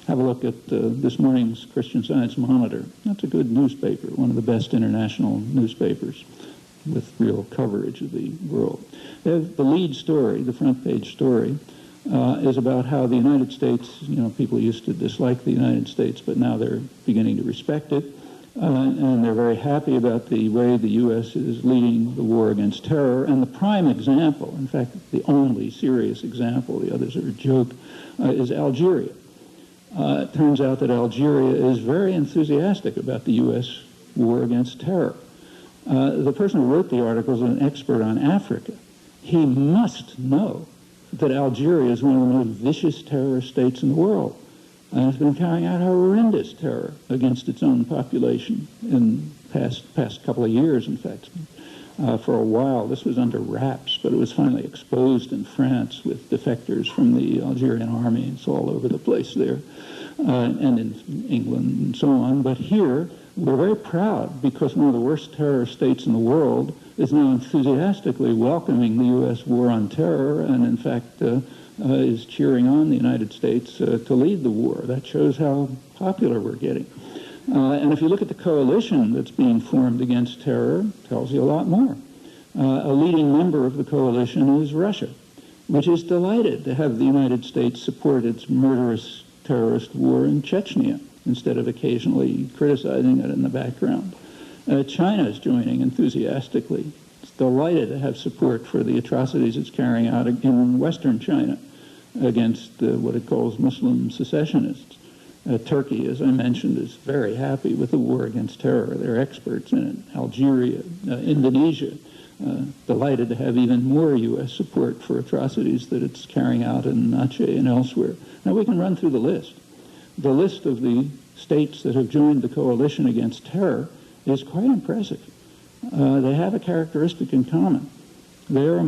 have a look at this morning's Christian Science Monitor. That's a good newspaper, one of the best international newspapers with real coverage of the world. The lead story, the front page story, is about how the United States, people used to dislike the United States, but now they're beginning to respect it. And they're very happy about the way the U.S. is leading the war against terror. And the prime example, in fact, the only serious example, the others are a joke, is Algeria. It turns out that Algeria is very enthusiastic about the U.S. war against terror. The person who wrote the article is an expert on Africa. He must know that Algeria is one of the most vicious terrorist states in the world. And it's been carrying out horrendous terror against its own population in past couple of years, in fact. For a while, this was under wraps, but it was finally exposed in France with defectors from the Algerian army. It's all over the place there, and in England and so on. But here, we're very proud because one of the worst terrorist states in the world is now enthusiastically welcoming the U.S. war on terror and, in fact, is cheering on the United States to lead the war. That shows how popular we're getting. And if you look at the coalition that's being formed against terror, it tells you a lot more. A leading member of the coalition is Russia, which is delighted to have the United States support its murderous terrorist war in Chechnya instead of occasionally criticizing it in the background. China is joining enthusiastically. It's delighted to have support for the atrocities it's carrying out in Western China against what it calls Muslim secessionists. Turkey, as I mentioned, is very happy with the war against terror. They're experts in it. Algeria, Indonesia, delighted to have even more U.S. support for atrocities that it's carrying out in Aceh and elsewhere. Now, we can run through the list. The list of the states that have joined the coalition against terror is quite impressive. They have a characteristic in common. They are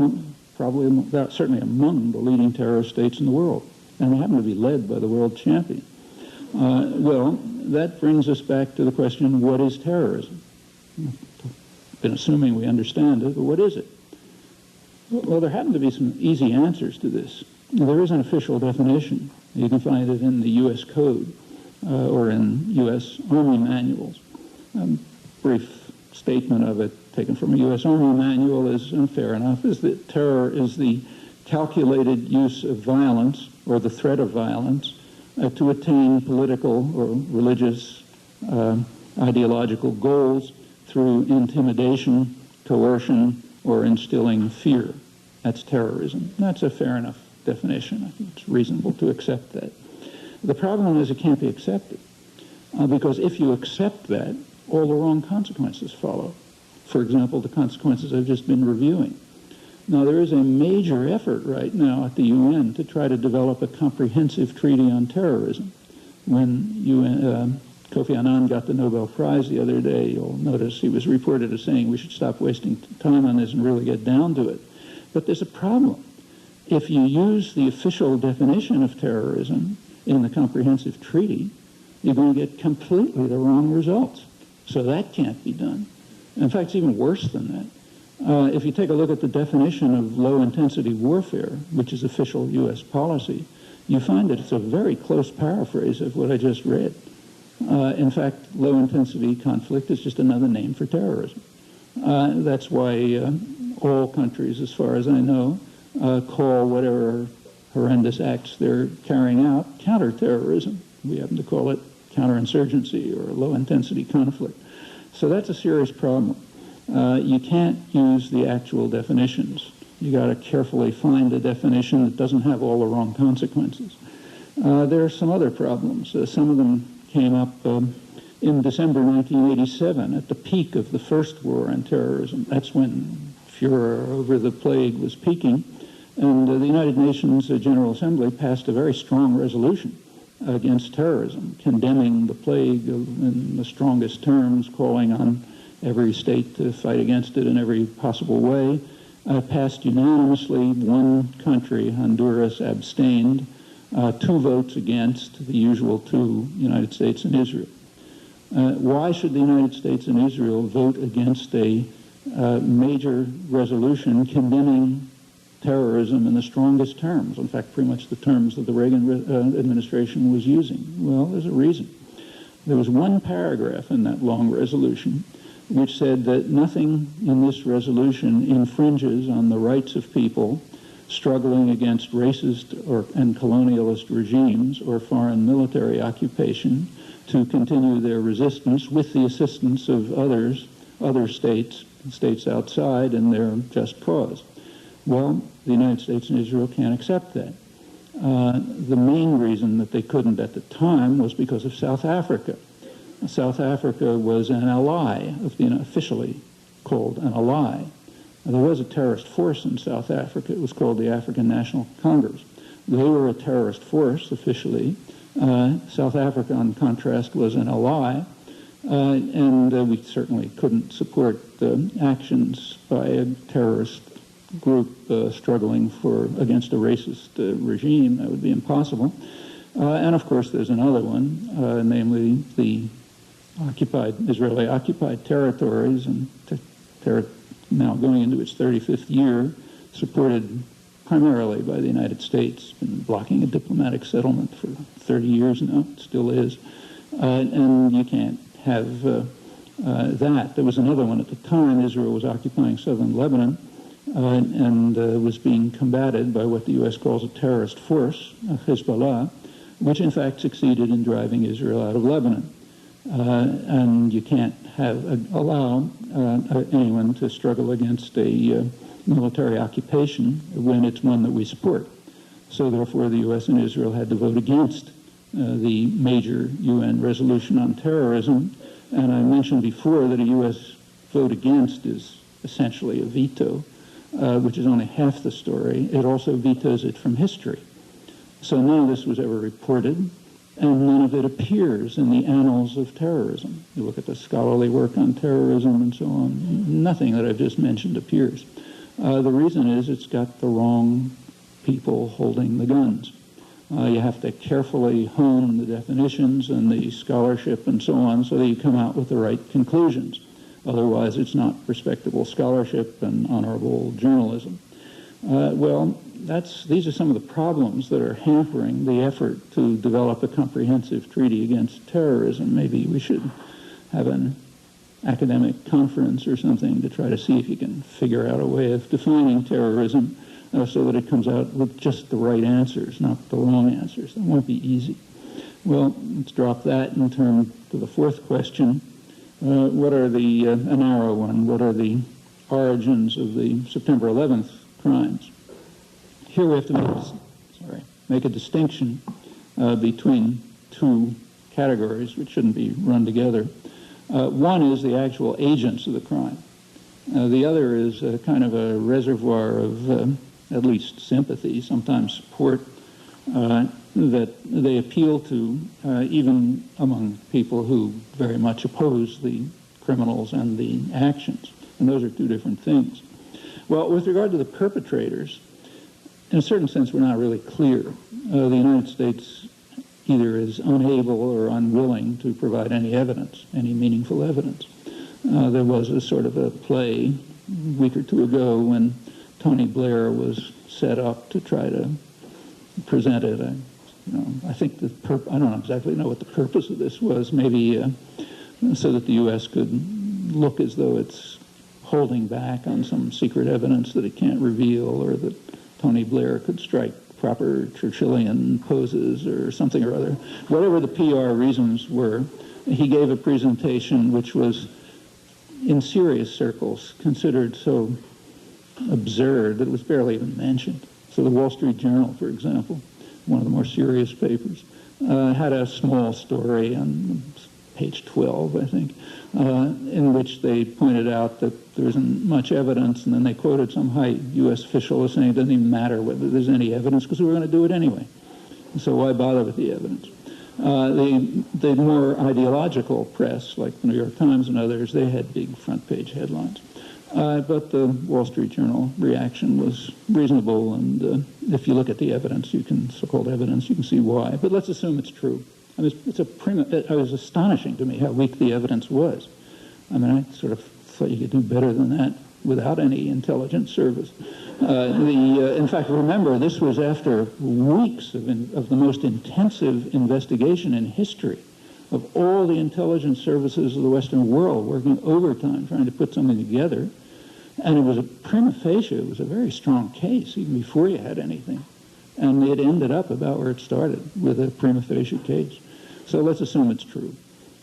certainly among the leading terrorist states in the world, and they happen to be led by the world champion. Well, that brings us back to the question, what is terrorism? I've been assuming we understand it, but what is it? Well, there happen to be some easy answers to this. There is an official definition. You can find it in the U.S. Code or in U.S. Army manuals. Brief statement of it taken from a U.S. Army manual is fair enough, is that terror is the calculated use of violence or the threat of violence to attain political or religious ideological goals through intimidation, coercion, or instilling fear. That's terrorism. That's a fair enough definition. I think it's reasonable to accept that. The problem is it can't be accepted, because if you accept that, all the wrong consequences follow. For example, the consequences I've just been reviewing. Now, there is a major effort right now at the UN to try to develop a comprehensive treaty on terrorism. When Kofi Annan got the Nobel Prize the other day, you'll notice he was reported as saying we should stop wasting time on this and really get down to it. But there's a problem. If you use the official definition of terrorism in the comprehensive treaty, you're going to get completely the wrong results. So that can't be done. In fact, it's even worse than that. If you take a look at the definition of low-intensity warfare, which is official U.S. policy, you find that it's a very close paraphrase of what I just read. In fact, low-intensity conflict is just another name for terrorism. That's why all countries, as far as I know, call whatever horrendous acts they're carrying out counterterrorism. We happen to call it counterinsurgency or low-intensity conflict. So that's a serious problem. You can't use the actual definitions. You got to carefully find a definition that doesn't have all the wrong consequences. There are some other problems. Some of them came up in December 1987 at the peak of the first war on terrorism. That's when furor over the plague was peaking. And the United Nations General Assembly passed a very strong resolution against terrorism, condemning the plague in the strongest terms, calling on every state to fight against it in every possible way. Passed unanimously. One country, Honduras, abstained. 2 votes against, the usual 2, United States and Israel. Why should the United States and Israel vote against a major resolution condemning terrorism in the strongest terms? In fact, pretty much the terms that the Reagan administration was using. Well, there's a reason. There was one paragraph in that long resolution which said that nothing in this resolution infringes on the rights of people struggling against racist and colonialist regimes or foreign military occupation to continue their resistance with the assistance of other states outside in their just cause. Well, the United States and Israel can't accept that. The main reason that they couldn't at the time was because of South Africa. South Africa was an ally, officially called an ally. There was a terrorist force in South Africa. It was called the African National Congress. They were a terrorist force officially. South Africa, in contrast, was an ally. And we certainly couldn't support actions by a terrorist group struggling against a racist regime. That would be impossible. And of course, there's another one, namely the Israeli-occupied territories, and now going into its 35th year, supported primarily by the United States, been blocking a diplomatic settlement for 30 years now, it still is. And you can't have that. There was another one at the time. Israel was occupying southern Lebanon and was being combated by what the U.S. calls a terrorist force, Hezbollah, which in fact succeeded in driving Israel out of Lebanon. And you can't allow anyone to struggle against a military occupation when it's one that we support. So therefore, the U.S. and Israel had to vote against the major UN resolution on terrorism. And I mentioned before that a U.S. vote against is essentially a veto, which is only half the story. It also vetoes it from history. So none of this was ever reported, and none of it appears in the annals of terrorism. You look at the scholarly work on terrorism and so on, nothing that I've just mentioned appears. The reason is it's got the wrong people holding the guns. You have to carefully hone the definitions and the scholarship and so on so that you come out with the right conclusions. Otherwise, it's not respectable scholarship and honorable journalism. These are some of the problems that are hampering the effort to develop a comprehensive treaty against terrorism. Maybe we should have an academic conference or something to try to see if you can figure out a way of defining terrorism so that it comes out with just the right answers, not the wrong answers. That won't be easy. Well, let's drop that and turn to the fourth question. What are a narrow one, what are the origins of the September 11th crimes? Here we have to make make a distinction between two categories which shouldn't be run together. One is the actual agents of the crime. The other is kind of a reservoir of at least sympathy, sometimes support, that they appeal to even among people who very much oppose the criminals and the actions. And those are two different things. Well, with regard to the perpetrators, in a certain sense, we're not really clear. The United States either is unable or unwilling to provide any evidence, any meaningful evidence. There was a sort of a play a week or two ago when Tony Blair was set up to try to present it. I think I don't exactly know what the purpose of this was. Maybe so that the U.S. could look as though it's holding back on some secret evidence that it can't reveal, or that Tony Blair could strike proper Churchillian poses or something or other. Whatever the PR reasons were, he gave a presentation which was, in serious circles, considered so absurd that it was barely even mentioned. So the Wall Street Journal, for example, one of the more serious papers, had a small story on page 12, I think, in which they pointed out that there isn't much evidence, and then they quoted some high U.S. official as saying it doesn't even matter whether there's any evidence because we're going to do it anyway. So why bother with the evidence? The more ideological press, like the New York Times and others, they had big front-page headlines. But the Wall Street Journal reaction was reasonable, and if you look at the evidence, so-called evidence, you can see why. But let's assume it's true. I mean, it was astonishing to me how weak the evidence was. I mean, I sort of thought you could do better than that without any intelligence service. In fact, remember, this was after weeks of the most intensive investigation in history of all the intelligence services of the Western world working overtime trying to put something together. And it was a prima facie, it was a very strong case even before you had anything. And it ended up about where it started, with a prima facie case. So let's assume it's true.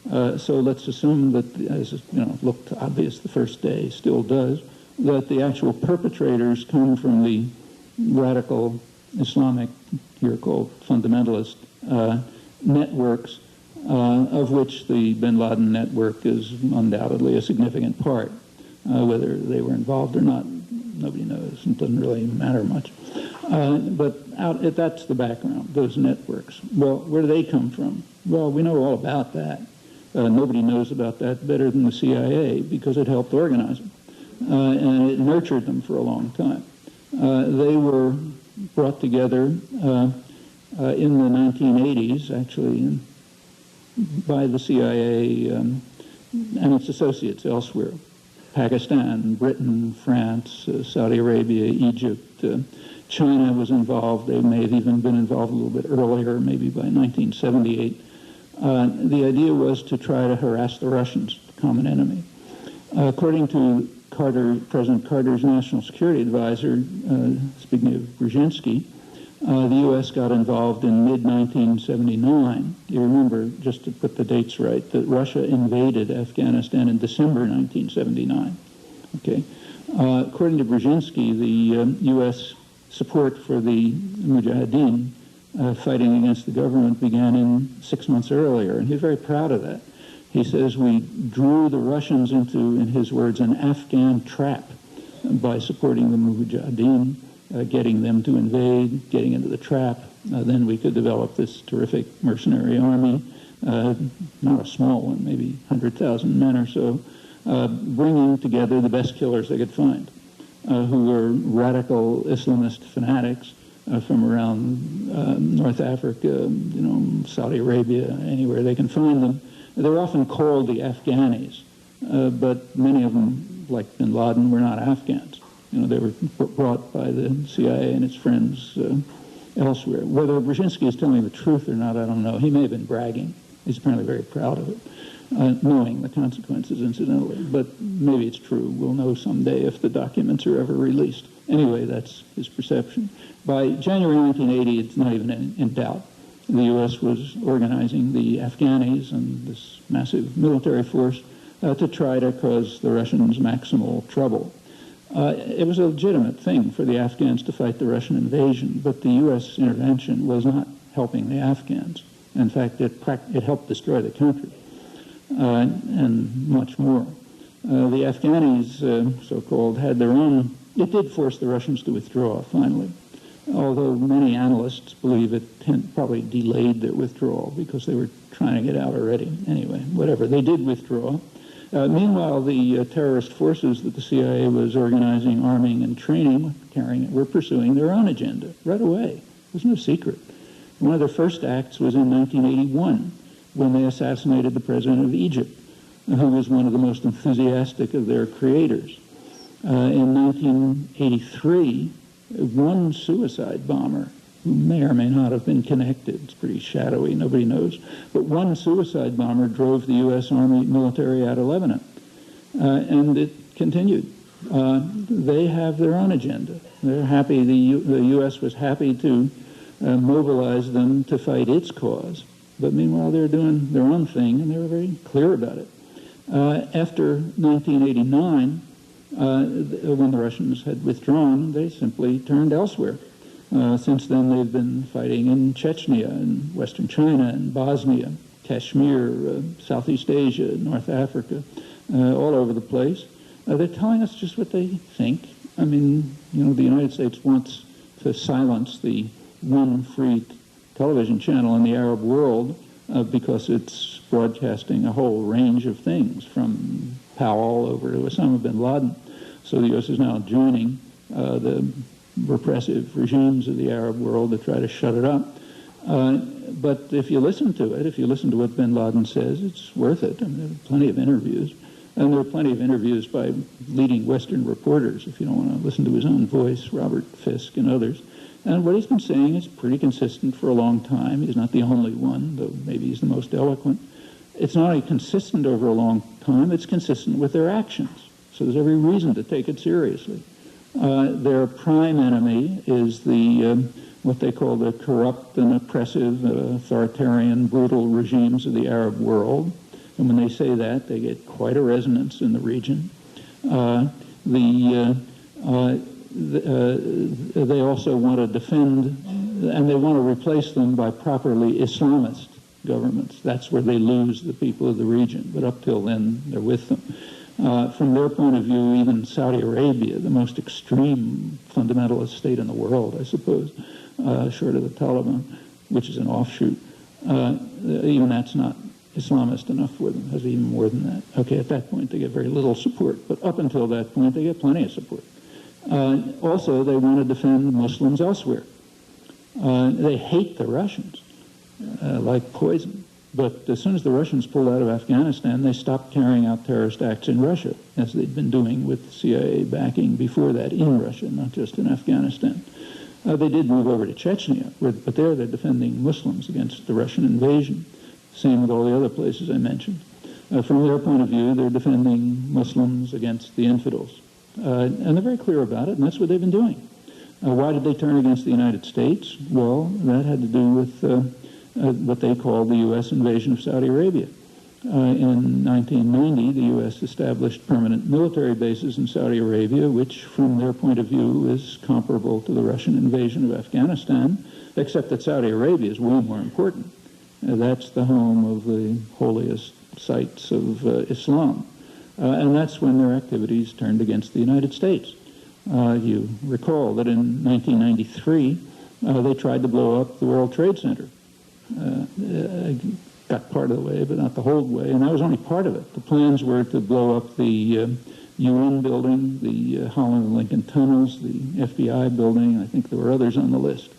So let's assume that, as it looked obvious the first day, still does, that the actual perpetrators come from the radical Islamic, here called fundamentalist, networks, of which the bin Laden network is undoubtedly a significant part. Whether they were involved or not, nobody knows. It doesn't really matter much. But that's the background, those networks. Well, where do they come from? Well, we know all about that. Nobody knows about that better than the CIA because it helped organize them. And it nurtured them for a long time. They were brought together in the 1980s, actually, by the CIA and its associates elsewhere. Pakistan, Britain, France, Saudi Arabia, Egypt, China was involved. They may have even been involved a little bit earlier, maybe by 1978. The idea was to try to harass the Russians, the common enemy. According to President Carter's national security advisor, Zbigniew Brzezinski, the U.S. got involved in mid-1979. You remember, just to put the dates right, that Russia invaded Afghanistan in December 1979. Okay. According to Brzezinski, the U.S. support for the Mujahideen fighting against the government began in 6 months earlier, and he's very proud of that. He says we drew the Russians into, in his words, an Afghan trap by supporting the Mujahideen, getting them to invade, getting into the trap. Then we could develop this terrific mercenary army, not a small one, maybe 100,000 men or so, bringing together the best killers they could find, who were radical Islamist fanatics from around North Africa, Saudi Arabia, anywhere they can find them. They're often called the Afghanis, but many of them, like bin Laden, were not Afghans. They were brought by the CIA and its friends elsewhere. Whether Brzezinski is telling the truth or not, I don't know. He may have been bragging. He's apparently very proud of it, knowing the consequences, incidentally. But maybe it's true. We'll know someday if the documents are ever released. Anyway, that's his perception. By January 1980, it's not even in doubt. The U.S. was organizing the Afghanis and this massive military force to try to cause the Russians maximal trouble. It was a legitimate thing for the Afghans to fight the Russian invasion, but the U.S. intervention was not helping the Afghans. In fact, it helped destroy the country, and much more. The Afghanis, so-called, had their own. It did force the Russians to withdraw, finally, although many analysts believe it probably delayed their withdrawal because they were trying to get out already. Anyway, whatever, they did withdraw. Meanwhile, the terrorist forces that the CIA was organizing, arming, and training, were pursuing their own agenda right away. It was no secret. One of their first acts was in 1981, when they assassinated the president of Egypt, who was one of the most enthusiastic of their creators. In 1983, one suicide bomber, who may or may not have been connected, it's pretty shadowy, nobody knows, but one suicide bomber drove the U.S. Army military out of Lebanon. And it continued. They have their own agenda. They're happy, the U.S. was happy to mobilize them to fight its cause. But meanwhile, they're doing their own thing, and they were very clear about it. After 1989, when the Russians had withdrawn, they simply turned elsewhere. Since then, they've been fighting in Chechnya, in Western China, in Bosnia, Kashmir, Southeast Asia, North Africa, all over the place. They're telling us just what they think. I mean, the United States wants to silence the one free television channel in the Arab world because it's broadcasting a whole range of things, from Powell over to Osama bin Laden. So the U.S. is now joining the repressive regimes of the Arab world to try to shut it up. But if you listen to it, if you listen to what bin Laden says, it's worth it. I mean, there are plenty of interviews. And there are plenty of interviews by leading Western reporters, if you don't want to listen to his own voice, Robert Fisk and others. And what he's been saying is pretty consistent for a long time. He's not the only one, though maybe he's the most eloquent. It's not only consistent over a long time, it's consistent with their actions. So there's every reason to take it seriously. Their prime enemy is the what they call the corrupt and oppressive, authoritarian, brutal regimes of the Arab world. And when they say that, they get quite a resonance in the region. They also want to defend, and they want to replace them by properly Islamist governments. That's where they lose the people of the region. But up till then, they're with them. From their point of view, even Saudi Arabia, the most extreme fundamentalist state in the world, I suppose, short of the Taliban, which is an offshoot, even that's not Islamist enough for them. Has even more than that. Okay, at that point they get very little support, but up until that point they get plenty of support. Also, they want to defend Muslims elsewhere. They hate the Russians like poison. But as soon as the Russians pulled out of Afghanistan, they stopped carrying out terrorist acts in Russia, as they'd been doing with CIA backing before that in Russia, not just in Afghanistan. They did move over to Chechnya, but there they're defending Muslims against the Russian invasion. Same with all the other places I mentioned. From their point of view, they're defending Muslims against the infidels. And they're very clear about it, and that's what they've been doing. Why did they turn against the United States? Well, that had to do with what they called the U.S. invasion of Saudi Arabia. In 1990, the U.S. established permanent military bases in Saudi Arabia, which, from their point of view, is comparable to the Russian invasion of Afghanistan, except that Saudi Arabia is way more important. That's the home of the holiest sites of Islam. And that's when their activities turned against the United States. You recall that in 1993, they tried to blow up the World Trade Center. Got part of the way, but not the whole way, and that was only part of it. The plans were to blow up the UN building, the Holland and Lincoln tunnels, the FBI building. I think there were others on the list.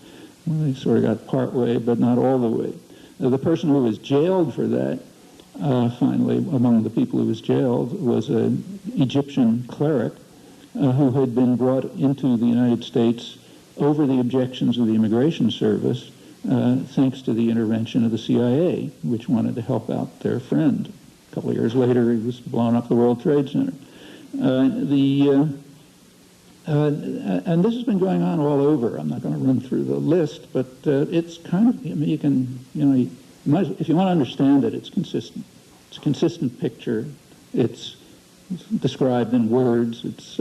Well, they sort of got part way, but not all the way. The person who was jailed for that, finally, among the people who was jailed, was an Egyptian cleric who had been brought into the United States over the objections of the Immigration Service, thanks to the intervention of the CIA, which wanted to help out their friend. A couple of years later, he was blowing up the World Trade Center. And this has been going on all over. I'm not going to run through the list, but it's kind of, I mean, you can, if you want to understand it, it's consistent. It's a consistent picture. It's described in words. It's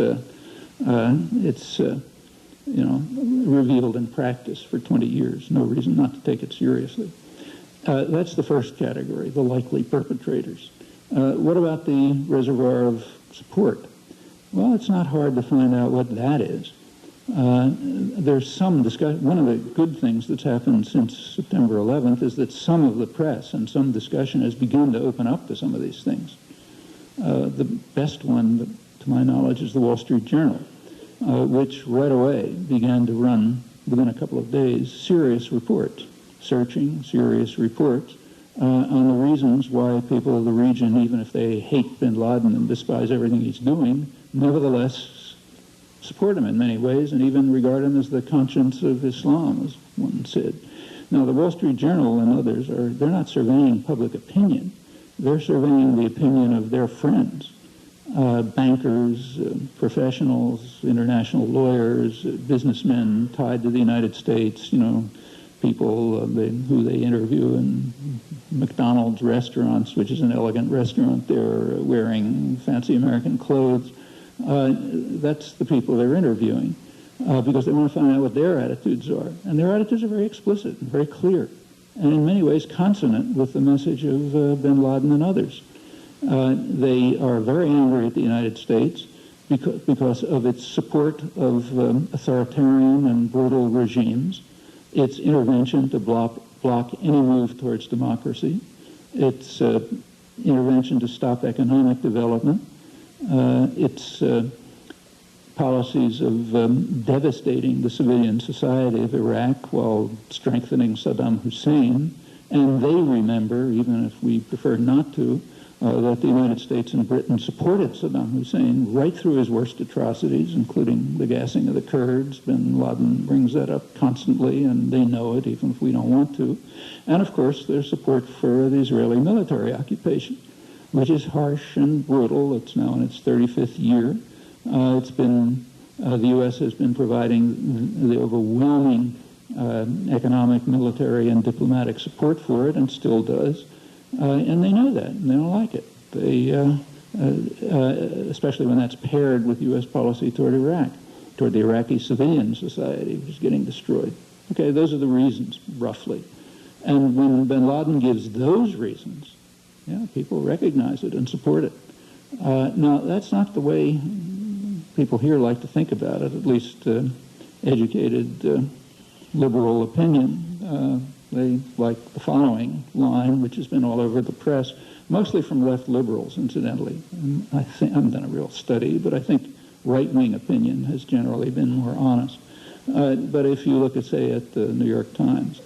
It's revealed in practice for 20 years. No reason not to take it seriously. That's the first category, the likely perpetrators. What about the reservoir of support? Well, it's not hard to find out what that is. There's some discussion. One of the good things that's happened since September 11th is that some of the press and some discussion has begun to open up to some of these things. The best one, to my knowledge, is the Wall Street Journal, which right away began to run, within a couple of days, serious reports, searching, serious reports on the reasons why people of the region, even if they hate bin Laden and despise everything he's doing, nevertheless support him in many ways and even regard him as the conscience of Islam, as one said. Now, the Wall Street Journal and others, they're not surveying public opinion. They're surveying the opinion of their friends, bankers, professionals, international lawyers, businessmen tied to the United States, people who they interview in McDonald's restaurants, which is an elegant restaurant there, wearing fancy American clothes. That's the people they're interviewing because they want to find out what their attitudes are. And their attitudes are very explicit and very clear, and in many ways consonant with the message of bin Laden and others. They are very angry at the United States because of its support of authoritarian and brutal regimes, its intervention to block any move towards democracy, its intervention to stop economic development, its policies of devastating the civilian society of Iraq while strengthening Saddam Hussein. And they remember, even if we prefer not to, that the United States and Britain supported Saddam Hussein right through his worst atrocities, including the gassing of the Kurds. Bin Laden brings that up constantly, and they know it, even if we don't want to. And, of course, their support for the Israeli military occupation, which is harsh and brutal. It's now in its 35th year. The U.S. has been providing the overwhelming economic, military, and diplomatic support for it, and still does. And they know that, and they don't like it. They, especially when that's paired with U.S. policy toward Iraq, toward the Iraqi civilian society, which is getting destroyed. Okay, those are the reasons, roughly. And when bin Laden gives those reasons, people recognize it and support it. Now, that's not the way people here like to think about it, at least educated liberal opinion. They like the following line, which has been all over the press, mostly from left liberals, incidentally. I haven't done a real study, but I think right-wing opinion has generally been more honest. But if you look at, say, at the New York Times,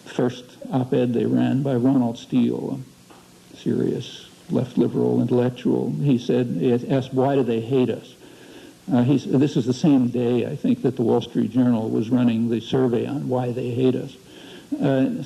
first op-ed they ran by Ronald Steele, a serious left liberal intellectual. He asked, why do they hate us? This is the same day, I think, that the Wall Street Journal was running the survey on why they hate us.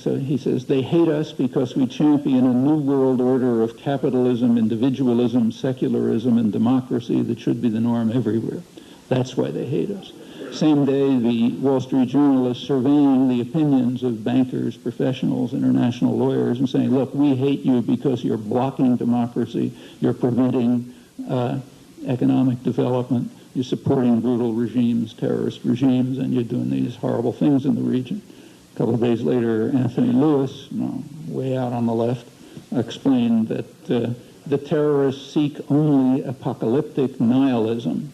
So he says, they hate us because we champion a new world order of capitalism, individualism, secularism, and democracy that should be the norm everywhere. That's why they hate us. Same day, the Wall Street Journal is surveying the opinions of bankers, professionals, international lawyers, and saying, look, we hate you because you're blocking democracy, you're preventing economic development, you're supporting brutal regimes, terrorist regimes, and you're doing these horrible things in the region. A couple of days later, Anthony Lewis, way out on the left, explained that the terrorists seek only apocalyptic nihilism,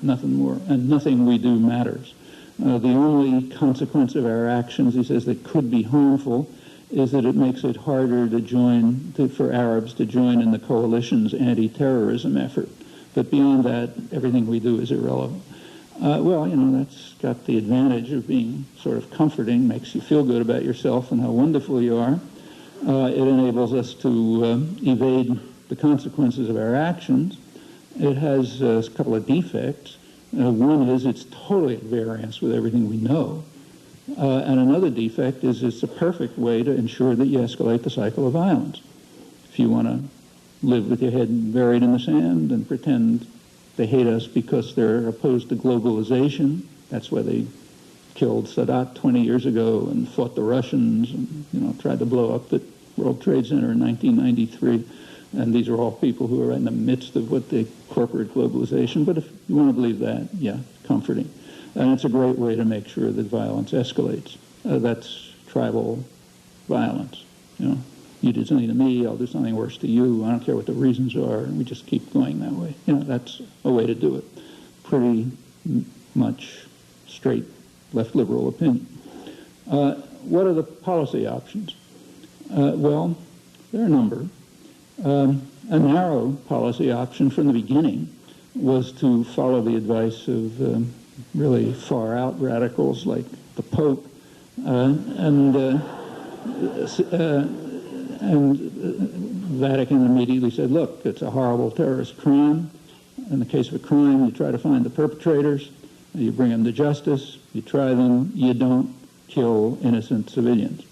nothing more, and nothing we do matters. The only consequence of our actions, he says, that could be harmful is that it makes it harder for Arabs to join in the coalition's anti-terrorism effort. But beyond that, everything we do is irrelevant. That's got the advantage of being sort of comforting, makes you feel good about yourself and how wonderful you are. It enables us to evade the consequences of our actions. It has a couple of defects. One is it's totally at variance with everything we know. And another defect is it's a perfect way to ensure that you escalate the cycle of violence. If you want to live with your head buried in the sand and pretend they hate us because they're opposed to globalization, that's why they killed Sadat 20 years ago and fought the Russians and tried to blow up the World Trade Center in 1993. And these are all people who are right in the midst of what the corporate globalization. But if you want to believe that, yeah, comforting. And it's a great way to make sure that violence escalates. That's tribal violence. You know, you did something to me, I'll do something worse to you. I don't care what the reasons are, and we just keep going that way. You know, that's a way to do it. Pretty much straight left liberal opinion. What are the policy options? Well, there are a number. A narrow policy option from the beginning was to follow the advice of really far-out radicals like the Pope, and Vatican immediately said, look, it's a horrible terrorist crime. In the case of a crime, you try to find the perpetrators, you bring them to justice, you try them, you don't kill innocent civilians.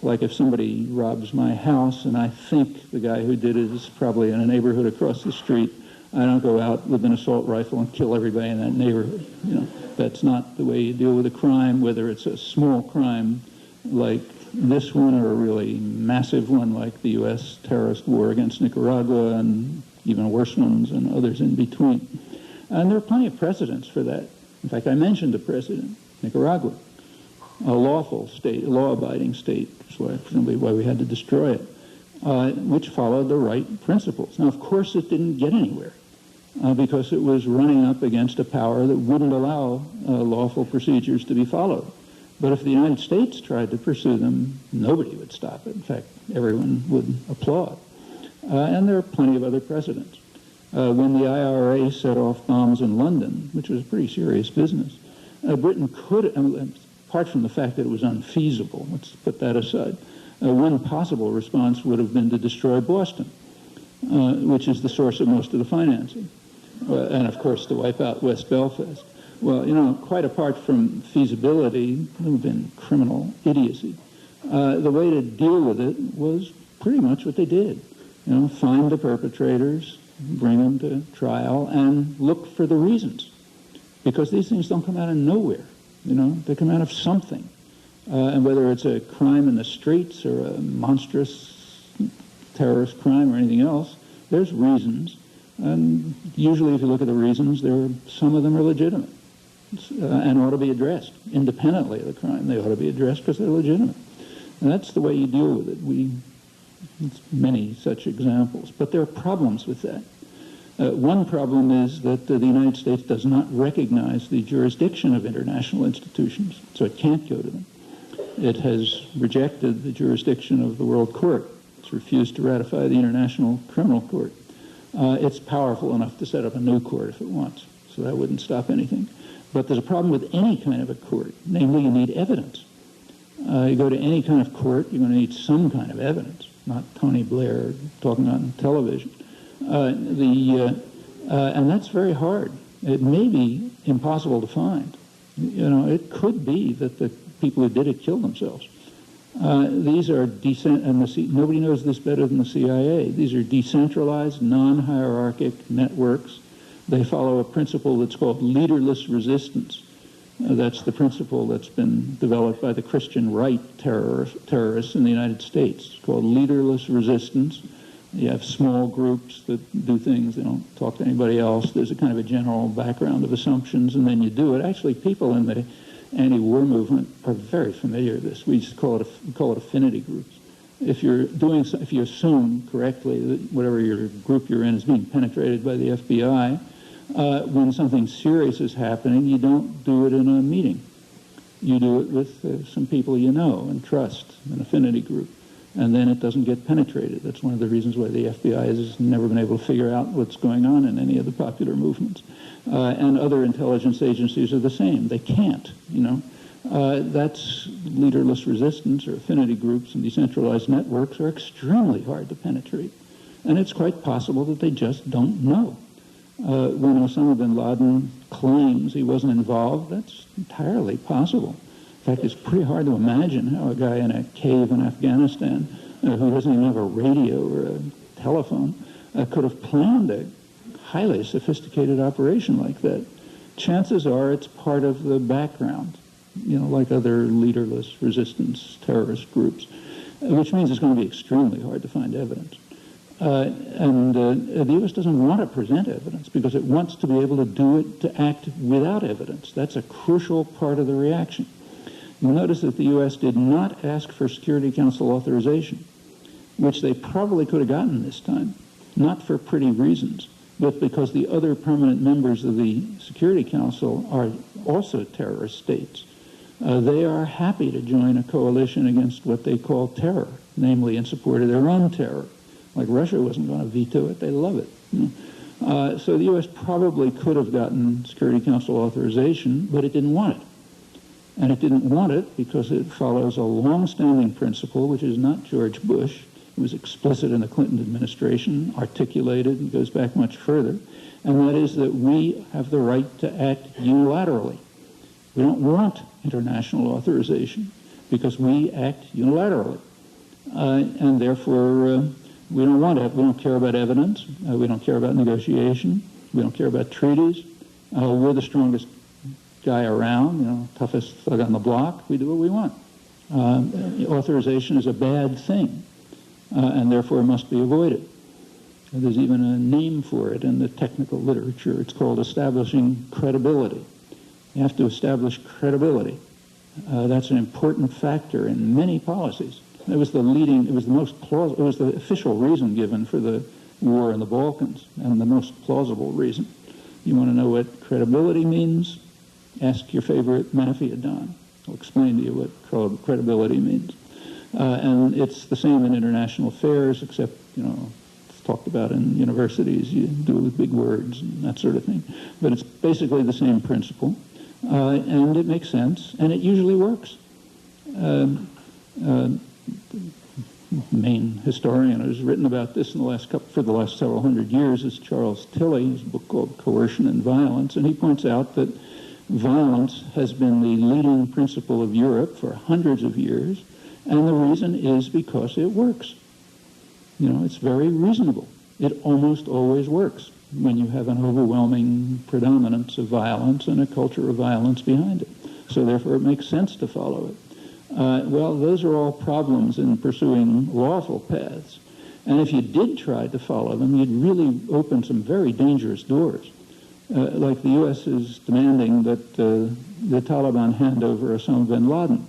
Like if somebody robs my house and I think the guy who did it is probably in a neighborhood across the street, I don't go out with an assault rifle and kill everybody in that neighborhood. You know, that's not the way you deal with a crime, whether it's a small crime like this one or a really massive one like the U.S. terrorist war against Nicaragua and even worse ones and others in between. And there are plenty of precedents for that. In fact, I mentioned a precedent, Nicaragua, a lawful state, a law-abiding state, which is presumably why we had to destroy it, which followed the right principles. Now, of course, it didn't get anywhere because it was running up against a power that wouldn't allow lawful procedures to be followed. But if the United States tried to pursue them, nobody would stop it. In fact, everyone would applaud. And there are plenty of other precedents. When the IRA set off bombs in London, which was a pretty serious business, Britain could, apart from the fact that it was unfeasible, let's put that aside, one possible response would have been to destroy Boston, which is the source of most of the financing, and of course to wipe out West Belfast. Well, you know, quite apart from feasibility, it would have been criminal idiocy. The way to deal with it was pretty much what they did. You know, find the perpetrators, bring them to trial, and look for the reasons. Because these things don't come out of nowhere. You know, they come out of something. And whether it's a crime in the streets or a monstrous terrorist crime or anything else, there's reasons. And usually if you look at the reasons, some of them are legitimate and ought to be addressed independently of the crime. They ought to be addressed because they're legitimate. And that's the way you deal with it. It's many such examples. But there are problems with that. One problem is that the United States does not recognize the jurisdiction of international institutions, so it can't go to them. It has rejected the jurisdiction of the World Court. It's refused to ratify the International Criminal Court. It's powerful enough to set up a new court if it wants, so that wouldn't stop anything. But there's a problem with any kind of a court, namely you need evidence. You go to any kind of court, you're going to need some kind of evidence, not Tony Blair talking on television. And that's very hard. It may be impossible to find. You know, it could be that the people who did it killed themselves. These are nobody knows this better than the CIA. These are decentralized, non-hierarchic networks. They follow a principle that's called leaderless resistance. That's the principle that's been developed by the Christian right terrorists in the United States. It's called leaderless resistance. You have small groups that do things, they don't talk to anybody else. There's a kind of a general background of assumptions, and then you do it. Actually, people in the anti-war movement are very familiar with this. We just call it affinity groups. If you assume correctly that whatever your group you're in is being penetrated by the FBI, when something serious is happening, you don't do it in a meeting. You do it with some people you know and trust, an affinity group. And then it doesn't get penetrated. That's one of the reasons why the FBI has never been able to figure out what's going on in any of the popular movements. And other intelligence agencies are the same. They can't, you know. That's leaderless resistance, or affinity groups and decentralized networks are extremely hard to penetrate. And it's quite possible that they just don't know. When Osama bin Laden claims he wasn't involved, that's entirely possible. In fact, it's pretty hard to imagine how a guy in a cave in Afghanistan who doesn't even have a radio or a telephone could have planned a highly sophisticated operation like that. Chances are it's part of the background, you know, like other leaderless resistance terrorist groups, which means it's going to be extremely hard to find evidence. The U.S. doesn't want to present evidence because it wants to be able to do it, to act without evidence. That's a crucial part of the reaction. You'll notice that the U.S. did not ask for Security Council authorization, which they probably could have gotten this time, not for pretty reasons, but because the other permanent members of the Security Council are also terrorist states. They are happy to join a coalition against what they call terror, namely in support of their own terror. Like Russia wasn't going to veto it, they love it. So the U.S. probably could have gotten Security Council authorization, but it didn't want it. And it didn't want it because it follows a long-standing principle, which is not George Bush. It was explicit in the Clinton administration, articulated, and goes back much further. And that is that we have the right to act unilaterally. We don't want international authorization because we act unilaterally. And therefore, we don't want it. We don't care about evidence. We don't care about negotiation. We don't care about treaties. We're the strongest guy around, toughest thug on the block. We do what we want. Authorization is a bad thing, and therefore must be avoided. There's even a name for it in the technical literature. It's called establishing credibility. You have to establish credibility. That's an important factor in many policies. It was the official reason given for the war in the Balkans, and the most plausible reason. You want to know what credibility means? Ask your favorite mafia don. I'll explain to you what credibility means. And it's the same in international affairs, except, it's talked about in universities. You do it with big words and that sort of thing. But it's basically the same principle. And it makes sense, and it usually works. Main historian who's written about this for the last several hundred years is Charles Tilly. His book called Coercion and Violence, and he points out that violence has been the leading principle of Europe for hundreds of years, and the reason is because it works. It's very reasonable. It almost always works when you have an overwhelming predominance of violence and a culture of violence behind it. So therefore it makes sense to follow it. Well, those are all problems in pursuing lawful paths. And if you did try to follow them, you'd really open some very dangerous doors. Like the U.S. is demanding that the Taliban hand over Osama bin Laden.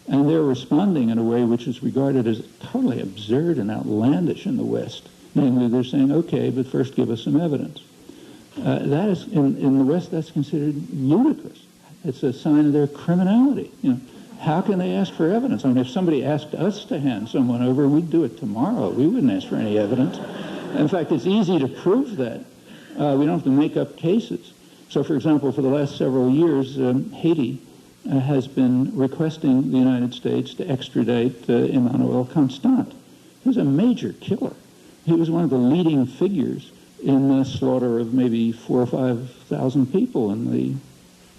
And they're responding in a way which is regarded as totally absurd and outlandish in the West. Namely, they're saying, okay, but first give us some evidence. That is, in the West, that's considered ludicrous. It's a sign of their criminality. How can they ask for evidence? I mean, if somebody asked us to hand someone over, we'd do it tomorrow. We wouldn't ask for any evidence. In fact, it's easy to prove that. We don't have to make up cases. So, for example, for the last several years, Haiti has been requesting the United States to extradite Emmanuel Constant, who's a major killer. He was one of the leading figures in the slaughter of maybe 4,000 or 5,000 people in the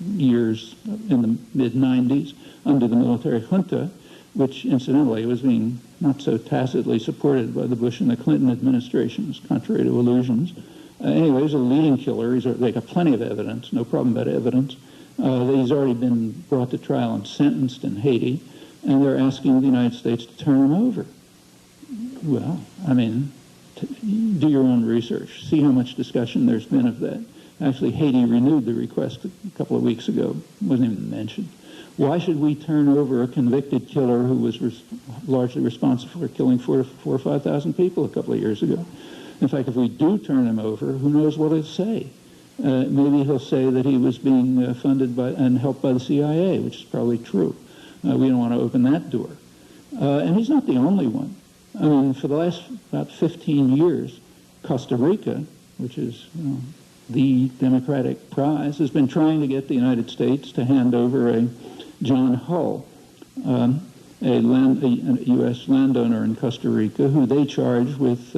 years in the mid-90s under the military junta, which incidentally was being not so tacitly supported by the Bush and the Clinton administrations, contrary to illusions. Anyway, he's a leading killer. They got plenty of evidence, no problem about evidence. He's already been brought to trial and sentenced in Haiti, and they're asking the United States to turn him over. Well, I mean, do your own research. See how much discussion there's been of that. Actually, Haiti renewed the request a couple of weeks ago. It wasn't even mentioned. Why should we turn over a convicted killer who was largely responsible for killing 4,000 or 5,000 people a couple of years ago? In fact, if we do turn him over, who knows what he'll say? Maybe he'll say that he was being funded by and helped by the CIA, which is probably true. We don't want to open that door. And he's not the only one. I mean, for the last about 15 years, Costa Rica, which is the Democratic prize, has been trying to get the United States to hand over a John Hull, a U.S. landowner in Costa Rica, who they charge with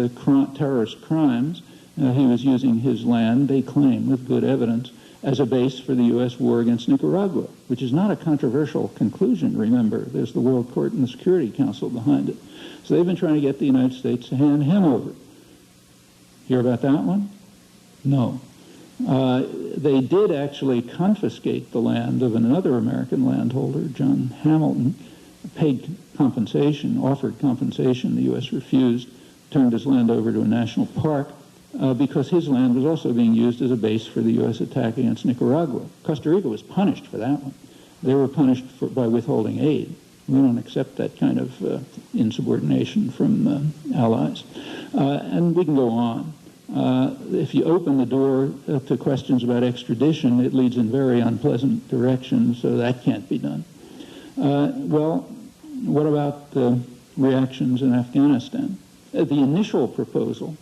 terrorist crimes. He was using his land, they claim, with good evidence, as a base for the U.S. war against Nicaragua, which is not a controversial conclusion, remember. There's the World Court and the Security Council behind it. So they've been trying to get the United States to hand him over. Hear about that one? No. They did actually confiscate the land of another American landholder, John Hamilton, paid compensation, offered compensation, the U.S. refused, turned his land over to a national park because his land was also being used as a base for the U.S. attack against Nicaragua. Costa Rica was punished for that one. They were punished by withholding aid. We don't accept that kind of insubordination from allies. And we can go on. If you open the door to questions about extradition, it leads in very unpleasant directions, so that can't be done. Well, what about the reactions in Afghanistan? The initial proposal,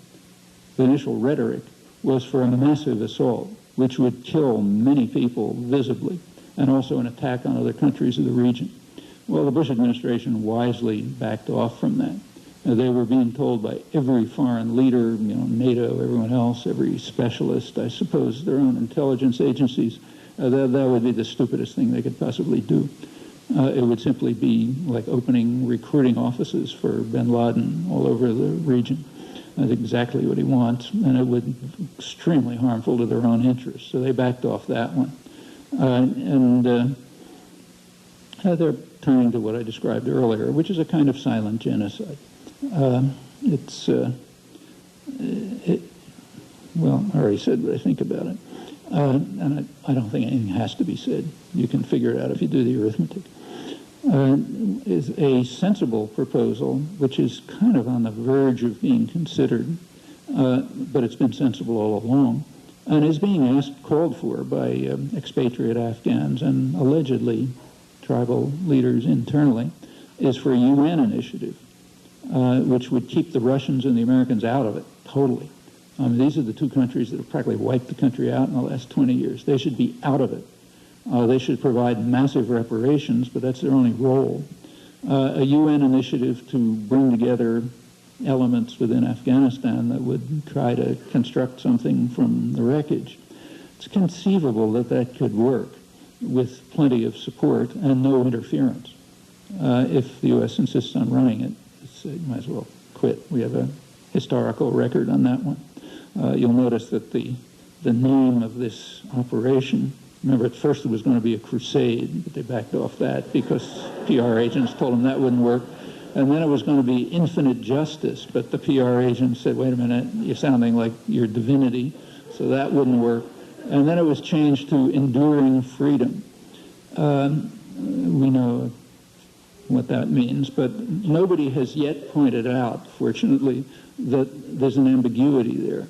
the initial rhetoric, was for a massive assault, which would kill many people visibly, and also an attack on other countries of the region. Well, the Bush administration wisely backed off from that. They were being told by every foreign leader, NATO, everyone else, every specialist, I suppose their own intelligence agencies, that would be the stupidest thing they could possibly do. It would simply be like opening recruiting offices for bin Laden all over the region. That's exactly what he wants, and it would be extremely harmful to their own interests. So they backed off that one. They're turning to what I described earlier, which is a kind of silent genocide. Well, I already said what I think about it. And I don't think anything has to be said. You can figure it out if you do the arithmetic. Is a sensible proposal, which is kind of on the verge of being considered, but it's been sensible all along, and is being called for by expatriate Afghans and allegedly tribal leaders internally, is for a UN initiative, which would keep the Russians and the Americans out of it, totally. These are the two countries that have practically wiped the country out in the last 20 years. They should be out of it. They should provide massive reparations, but that's their only role. A UN initiative to bring together elements within Afghanistan that would try to construct something from the wreckage. It's conceivable that that could work with plenty of support and no interference. If the U.S. insists on running it, you might as well quit. We have a historical record on that one. You'll notice that the name of this operation, remember at first it was going to be a crusade, but they backed off that because PR agents told them that wouldn't work. And then it was going to be infinite justice, but the PR agents said, wait a minute, you're sounding like you're divinity, so that wouldn't work. And then it was changed to enduring freedom. We know what that means, but nobody has yet pointed out, fortunately, that there's an ambiguity there.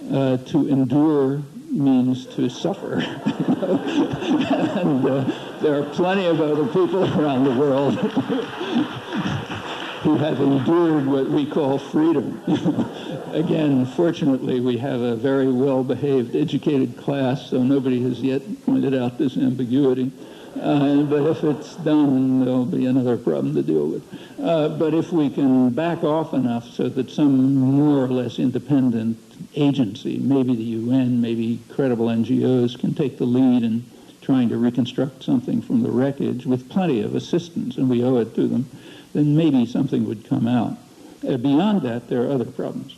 To endure means to suffer. And there are plenty of other people around the world who have endured what we call freedom. Again, fortunately, we have a very well-behaved, educated class, so nobody has yet pointed out this ambiguity. But if it's done, there'll be another problem to deal with. But if we can back off enough so that some more or less independent agency, maybe the UN, maybe credible NGOs, can take the lead in trying to reconstruct something from the wreckage with plenty of assistance, and we owe it to them, then maybe something would come out. Beyond that, there are other problems.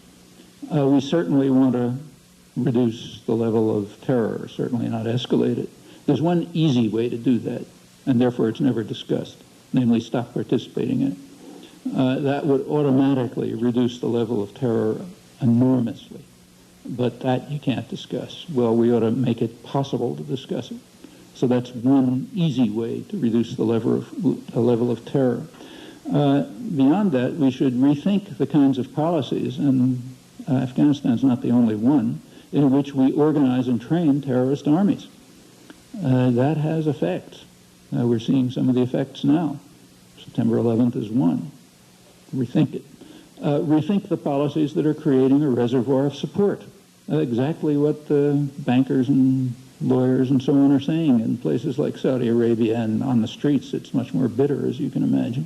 We certainly want to reduce the level of terror, certainly not escalate it. There's one easy way to do that, and therefore it's never discussed, namely stop participating in it. That would automatically reduce the level of terror enormously, but that you can't discuss. Well, we ought to make it possible to discuss it. So that's one easy way to reduce the level of terror. Beyond that, we should rethink the kinds of policies, and Afghanistan's not the only one, in which we organize and train terrorist armies. That has effects. We're seeing some of the effects now. September 11th is one. Rethink it. Rethink the policies that are creating a reservoir of support. Exactly what the bankers and lawyers and so on are saying in places like Saudi Arabia, and on the streets it's much more bitter, as you can imagine.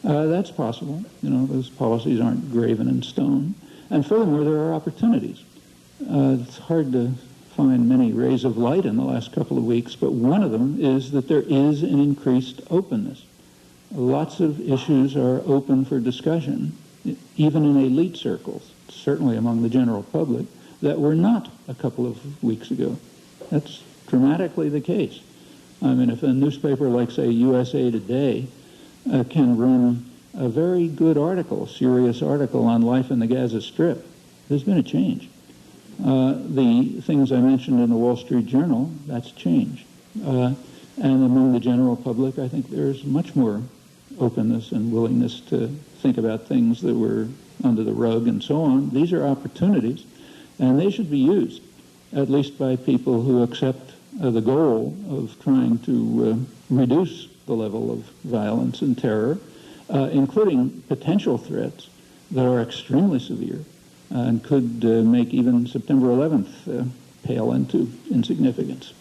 That's possible. Those policies aren't graven in stone. And furthermore, there are opportunities. It's hard to find many rays of light in the last couple of weeks, but one of them is that there is an increased openness. Lots of issues are open for discussion, even in elite circles, certainly among the general public, that were not a couple of weeks ago. That's dramatically the case. I mean, if a newspaper like, say, USA Today can run a very good article, serious article on life in the Gaza Strip. There's been a change. The things I mentioned in the Wall Street Journal, that's changed. And among the general public, I think there's much more openness and willingness to think about things that were under the rug and so on. These are opportunities, and they should be used, at least by people who accept the goal of trying to reduce the level of violence and terror, including potential threats that are extremely severe and could make even September 11th pale into insignificance.